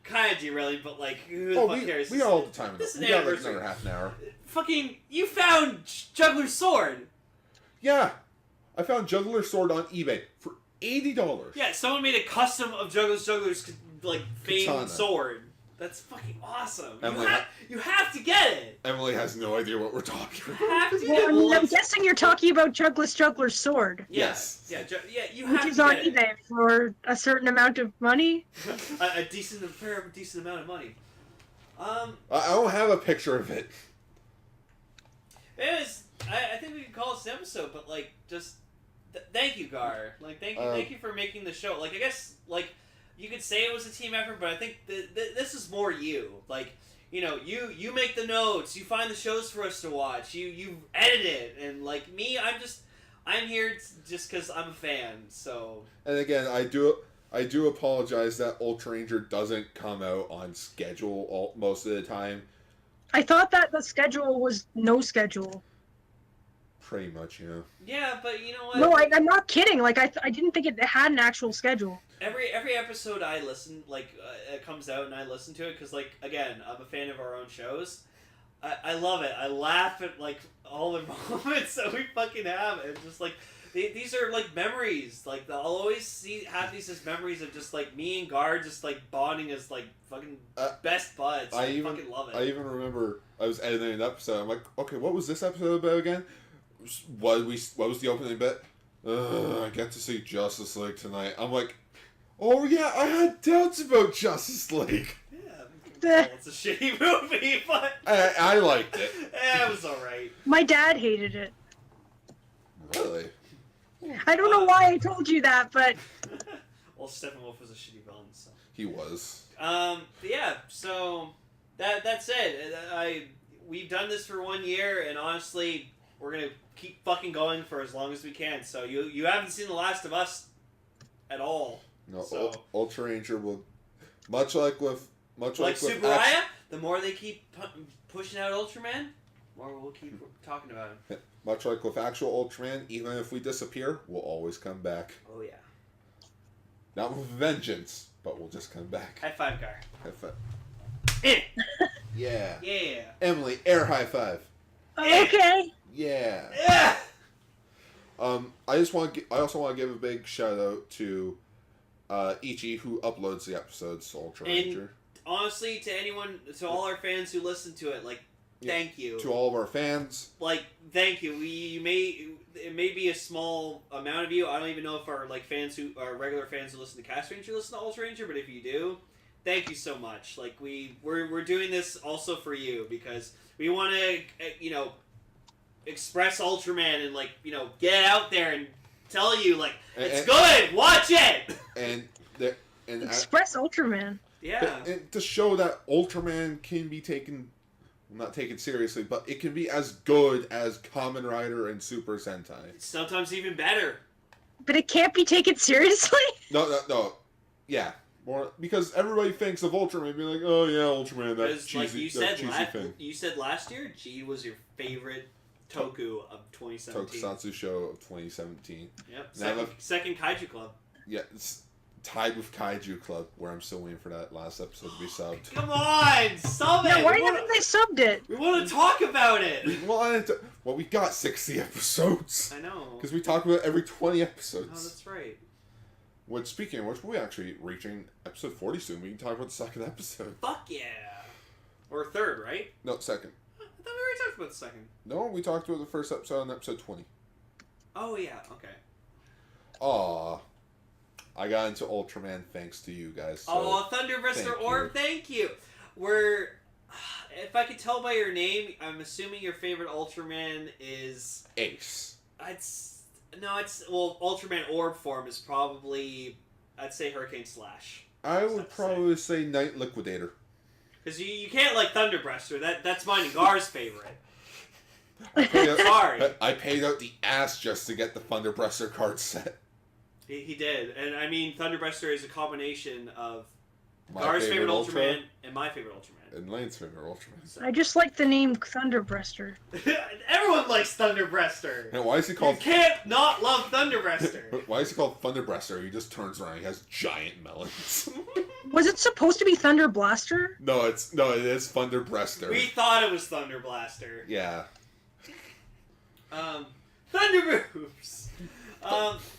[SPEAKER 2] kind of derailing, but, like, who the fuck cares?
[SPEAKER 1] We got all the time.
[SPEAKER 2] This is
[SPEAKER 1] We
[SPEAKER 2] an
[SPEAKER 1] got like
[SPEAKER 2] anniversary.
[SPEAKER 1] another half an hour.
[SPEAKER 2] Fucking, you found Juggler's Sword!
[SPEAKER 1] Yeah, I found Juggler's Sword on eBay for $80.
[SPEAKER 2] Yeah, someone made a custom of Juggler's, like, famed
[SPEAKER 1] Katana.
[SPEAKER 2] sword. That's fucking awesome.
[SPEAKER 1] Emily,
[SPEAKER 2] You have to get it!
[SPEAKER 1] Emily has no idea what we're talking
[SPEAKER 2] You
[SPEAKER 1] about.
[SPEAKER 2] have to get
[SPEAKER 3] Well,
[SPEAKER 2] it!
[SPEAKER 3] I'm guessing you're talking about Juggler's Sword,
[SPEAKER 1] Yes.
[SPEAKER 2] Yeah, you have
[SPEAKER 3] which is
[SPEAKER 2] to
[SPEAKER 3] on
[SPEAKER 2] get it.
[SPEAKER 3] eBay for a certain amount of money.
[SPEAKER 2] a decent amount of money.
[SPEAKER 1] I don't have a picture of it.
[SPEAKER 2] Anyways, I think we can call this an episode, but like, just thank you, Gar. Like, thank you for making the show. Like, I guess like you could say it was a team effort, but I think this is more you. Like, you know, you make the notes, you find the shows for us to watch, you edit it, and like me, I'm here just because I'm a fan. So.
[SPEAKER 1] And again, I do apologize that Ultraranger doesn't come out on schedule most of the time.
[SPEAKER 3] I thought that the schedule was no schedule.
[SPEAKER 1] Pretty much, yeah.
[SPEAKER 2] Yeah, but you know what?
[SPEAKER 3] No, I'm not kidding. Like, I didn't think it had an actual schedule.
[SPEAKER 2] Every episode I listen, like, it comes out and I listen to it, because, like, again, I'm a fan of our own shows. I love it. I laugh at, like, all the moments that we fucking have. And just, like, these are, like, memories. Like, I'll always have these as memories of just, like, me and Gar just, like, bonding as, like, fucking best buds. I fucking love it.
[SPEAKER 1] I even remember I was editing an episode. I'm like, okay, what was this episode about again? What was the opening bit? I get to see Justice League tonight. I'm like, oh yeah, I had doubts about Justice League.
[SPEAKER 2] Yeah, it's a shitty movie, but
[SPEAKER 1] I liked it.
[SPEAKER 2] It was alright.
[SPEAKER 3] My dad hated it.
[SPEAKER 1] Really?
[SPEAKER 3] I don't know why I told you that, but
[SPEAKER 2] Well, Steppenwolf was a shitty villain, so.
[SPEAKER 1] He was.
[SPEAKER 2] Yeah. So that's it. We've done this for 1 year, and honestly, we're gonna keep fucking going for as long as we can. So you haven't seen The Last of Us at all.
[SPEAKER 1] No,
[SPEAKER 2] so.
[SPEAKER 1] Ultraranger will, much like
[SPEAKER 2] Subaraya, the more they keep pushing out Ultraman, the more we'll keep talking about him.
[SPEAKER 1] Much like with actual Ultraman, even if we disappear, we'll always come back.
[SPEAKER 2] Oh yeah.
[SPEAKER 1] Not with vengeance, but we'll just come back.
[SPEAKER 2] High five, Gar.
[SPEAKER 1] High five.
[SPEAKER 2] Eh.
[SPEAKER 1] Yeah.
[SPEAKER 2] Yeah.
[SPEAKER 1] Emily, air high five.
[SPEAKER 3] okay.
[SPEAKER 1] Yeah.
[SPEAKER 2] Yeah.
[SPEAKER 1] I also want to give a big shout out to Ichi, who uploads the episodes to Ultraranger.
[SPEAKER 2] And honestly, to all our fans who listen to it, like, thank you.
[SPEAKER 1] To all of our fans.
[SPEAKER 2] Like, thank you. It may be a small amount of you. I don't even know if our regular fans who listen to Castranger listen to Ultraranger, but if you do, thank you so much. Like we're doing this also for you because we want to express Ultraman and get it out there and tell you it's good. Watch it.
[SPEAKER 1] And
[SPEAKER 3] Express Ultraman.
[SPEAKER 2] Yeah.
[SPEAKER 1] And to show that Ultraman can be taken, not taken seriously, but it can be as good as Kamen Rider and Super Sentai.
[SPEAKER 2] Sometimes even better.
[SPEAKER 3] But it can't be taken seriously?
[SPEAKER 1] No. Yeah. More, because everybody thinks of Ultraman being like, oh yeah, Ultraman, that cheesy, cheesy thing.
[SPEAKER 2] You said last year G was your favorite toku of 2017.
[SPEAKER 1] Tokusatsu show of 2017.
[SPEAKER 2] Yep. Second Kaiju Club.
[SPEAKER 1] Yeah, it's tied with Kaiju Club, where I'm still waiting for that last episode to be subbed.
[SPEAKER 2] Come on, sub it!
[SPEAKER 3] Yeah, why haven't they subbed it?
[SPEAKER 2] We want to talk about it!
[SPEAKER 1] We got 60 episodes.
[SPEAKER 2] I know.
[SPEAKER 1] Because we talk about it every 20 episodes.
[SPEAKER 2] Oh, that's right.
[SPEAKER 1] Which, speaking of which, we're actually reaching episode 40 soon. We can talk about the second episode.
[SPEAKER 2] Fuck yeah! Or third, right?
[SPEAKER 1] No, second.
[SPEAKER 2] I thought we already talked about the second.
[SPEAKER 1] No, we talked about the first episode on episode 20.
[SPEAKER 2] Oh, yeah, okay.
[SPEAKER 1] Aw. I got into Ultraman thanks to you guys. So
[SPEAKER 2] Thunderbrister Orb, thank you! If I could tell by your name, I'm assuming your favorite Ultraman is...
[SPEAKER 1] Ace.
[SPEAKER 2] Ultraman Orb form is probably, I'd say Hurricane Slash.
[SPEAKER 1] I would probably say Night Liquidator.
[SPEAKER 2] Because you can't like Thunderbreaster. That's mine and Gar's favorite.
[SPEAKER 1] Sorry. I paid out the ass just to get the Thunderbreaster card set.
[SPEAKER 2] He did. And I mean, Thunderbreaster is a combination of Gar's favorite Ultraman and my favorite Ultraman.
[SPEAKER 1] And Lane's favorite Ultraman.
[SPEAKER 3] So. I just like the name Thunderbreaster.
[SPEAKER 2] Everyone likes Thunderbreaster.
[SPEAKER 1] And why is he called...
[SPEAKER 2] You can't not love Thunderbreaster.
[SPEAKER 1] Why is he called Thunderbreaster? He just turns around. He has giant melons.
[SPEAKER 3] Was it supposed to be Thunder Blaster?
[SPEAKER 1] No, it is Thunderbreaster.
[SPEAKER 2] We thought it was Thunder Blaster.
[SPEAKER 1] Yeah.
[SPEAKER 2] Thunder Moves.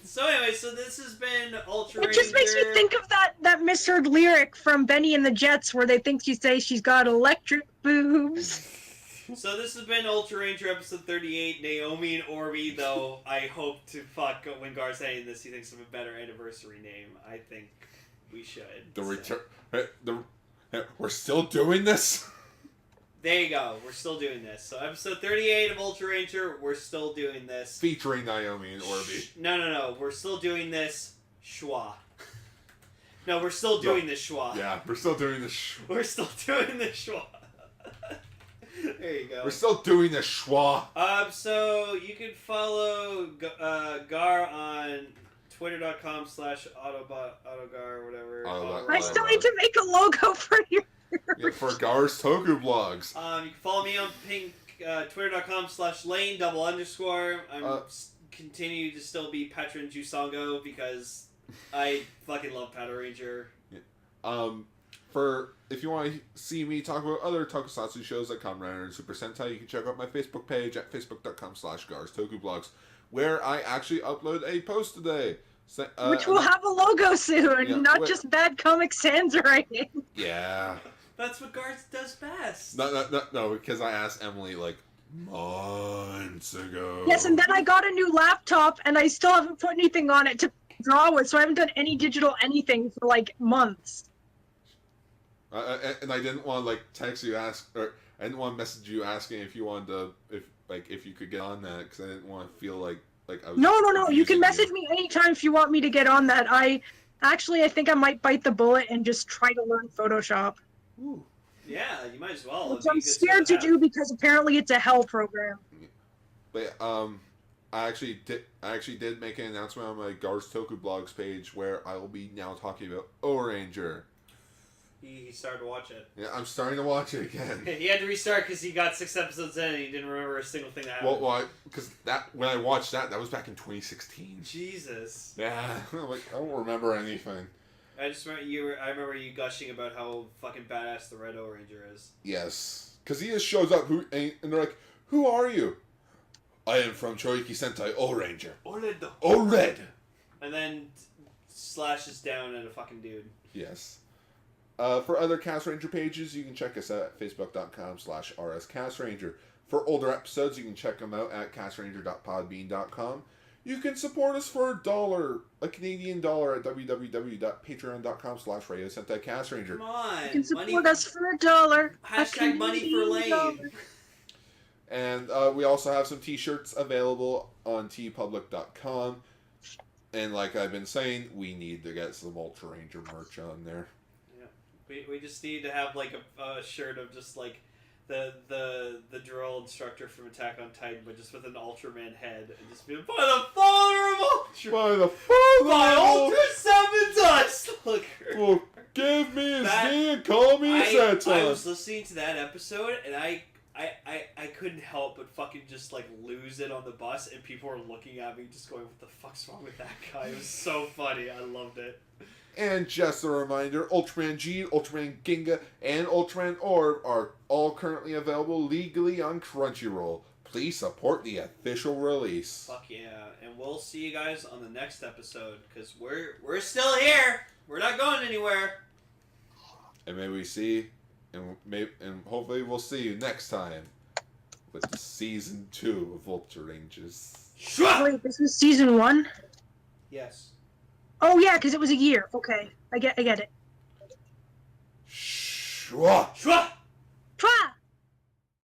[SPEAKER 2] So anyway, so this has been Ultraranger.
[SPEAKER 3] It just makes me think of that misheard lyric from Benny and the Jets where they think you say she's got electric boobs.
[SPEAKER 2] So this has been Ultraranger episode 38. Naomi and Orby, though, I hope to fuck when Gar's saying this, he thinks of a better anniversary name. I think we should.
[SPEAKER 1] We're still doing this?
[SPEAKER 2] There you go. We're still doing this. So episode 38 of Ultraranger, we're still doing this.
[SPEAKER 1] Featuring Naomi and Orby.
[SPEAKER 2] No. We're still doing this. Shuwah. No, we're still doing this Shuwah.
[SPEAKER 1] Yeah, we're still doing this Shuwah.
[SPEAKER 2] We're still doing this Shuwah. There you go.
[SPEAKER 1] We're still doing this Shuwah.
[SPEAKER 2] So you can follow Gar on twitter.com/autogar or whatever.
[SPEAKER 3] I still need to make a logo for you.
[SPEAKER 1] Yeah, for Gar's Toku blogs.
[SPEAKER 2] You can follow me on twitter.com/lane__. I'm continue to still be Patron Jusango because I fucking love Power Ranger.
[SPEAKER 1] Yeah. If you want to see me talk about other tokusatsu shows like Kamen Rider and Super Sentai, you can check out my Facebook page at facebook.com/Gar's Toku blogs, where I actually upload a post today.
[SPEAKER 3] Which will have a logo soon, not just bad Comic Sans writing.
[SPEAKER 1] Yeah.
[SPEAKER 2] That's what Garth does best.
[SPEAKER 1] No, because I asked Emily, months ago.
[SPEAKER 3] Yes, and then I got a new laptop, and I still haven't put anything on it to draw with, so I haven't done any digital anything for, months.
[SPEAKER 1] And I didn't want to, text you, I didn't want to message you asking if you wanted to, if you could get on that, because I didn't want to feel like I was... No,
[SPEAKER 3] you can message me anytime if you want me to get on that. I think I might bite the bullet and just try to learn Photoshop.
[SPEAKER 1] Ooh.
[SPEAKER 2] Yeah, you might as well.
[SPEAKER 3] Which I'm scared to do because apparently it's a hell program.
[SPEAKER 1] But I actually did make an announcement on my Gar's Toku blogs page where I will be now talking about Ultraranger.
[SPEAKER 2] He started to watch it.
[SPEAKER 1] Yeah, I'm starting to watch it again.
[SPEAKER 2] He had to restart because he got 6 episodes in and he didn't remember a single thing that happened.
[SPEAKER 1] Well, because when I watched that was back in 2016.
[SPEAKER 2] Jesus.
[SPEAKER 1] Yeah, I don't remember anything.
[SPEAKER 2] I remember you gushing about how fucking badass the Red Ultranger is.
[SPEAKER 1] Yes, because he just shows up and they're like, "Who are you?" I am from Choiki Sentai Ultranger. Red. And
[SPEAKER 2] then slashes down at a fucking dude.
[SPEAKER 1] Yes. For other Cast Ranger pages, you can check us out at facebook.com/rscastranger. For older episodes, you can check them out at castranger.podbean.com. You can support us for $1, a Canadian dollar, at www.patreon.com/Radio Sentai Castranger.
[SPEAKER 2] Come on.
[SPEAKER 3] You can support us for $1.
[SPEAKER 2] Hashtag money for Lane.
[SPEAKER 1] And we also have some t-shirts available on tpublic.com. And like I've been saying, we need to get some Ultraranger merch on there.
[SPEAKER 2] Yeah. We just need to have like a shirt of just like the drill instructor from Attack on Titan, but just with an Ultraman head, and just be like, by the father of Ultra,
[SPEAKER 1] By the father
[SPEAKER 2] by
[SPEAKER 1] of
[SPEAKER 2] Ultra 7 Dust Looker.
[SPEAKER 1] Well, give me his knee and call me a
[SPEAKER 2] I
[SPEAKER 1] Sentai.
[SPEAKER 2] was listening to that episode, and I couldn't help but fucking just like lose it on the bus, and people were looking at me just going, what the fuck's wrong with that guy? It was so funny. I loved it.
[SPEAKER 1] And just a reminder, Ultraman G, Ultraman Ginga, and Ultraman Orb are all currently available legally on Crunchyroll. Please support the official release.
[SPEAKER 2] Fuck yeah. And we'll see you guys on the next episode, because we're still here. We're not going anywhere.
[SPEAKER 1] And may we see, and hopefully we'll see you next time with Season 2 of Ultrarangers.
[SPEAKER 2] Shuwah!
[SPEAKER 3] Wait, this was season 1?
[SPEAKER 2] Yes.
[SPEAKER 3] Oh yeah, because it was a year. Okay, I get it.
[SPEAKER 1] Shuwah!
[SPEAKER 2] Shuwah!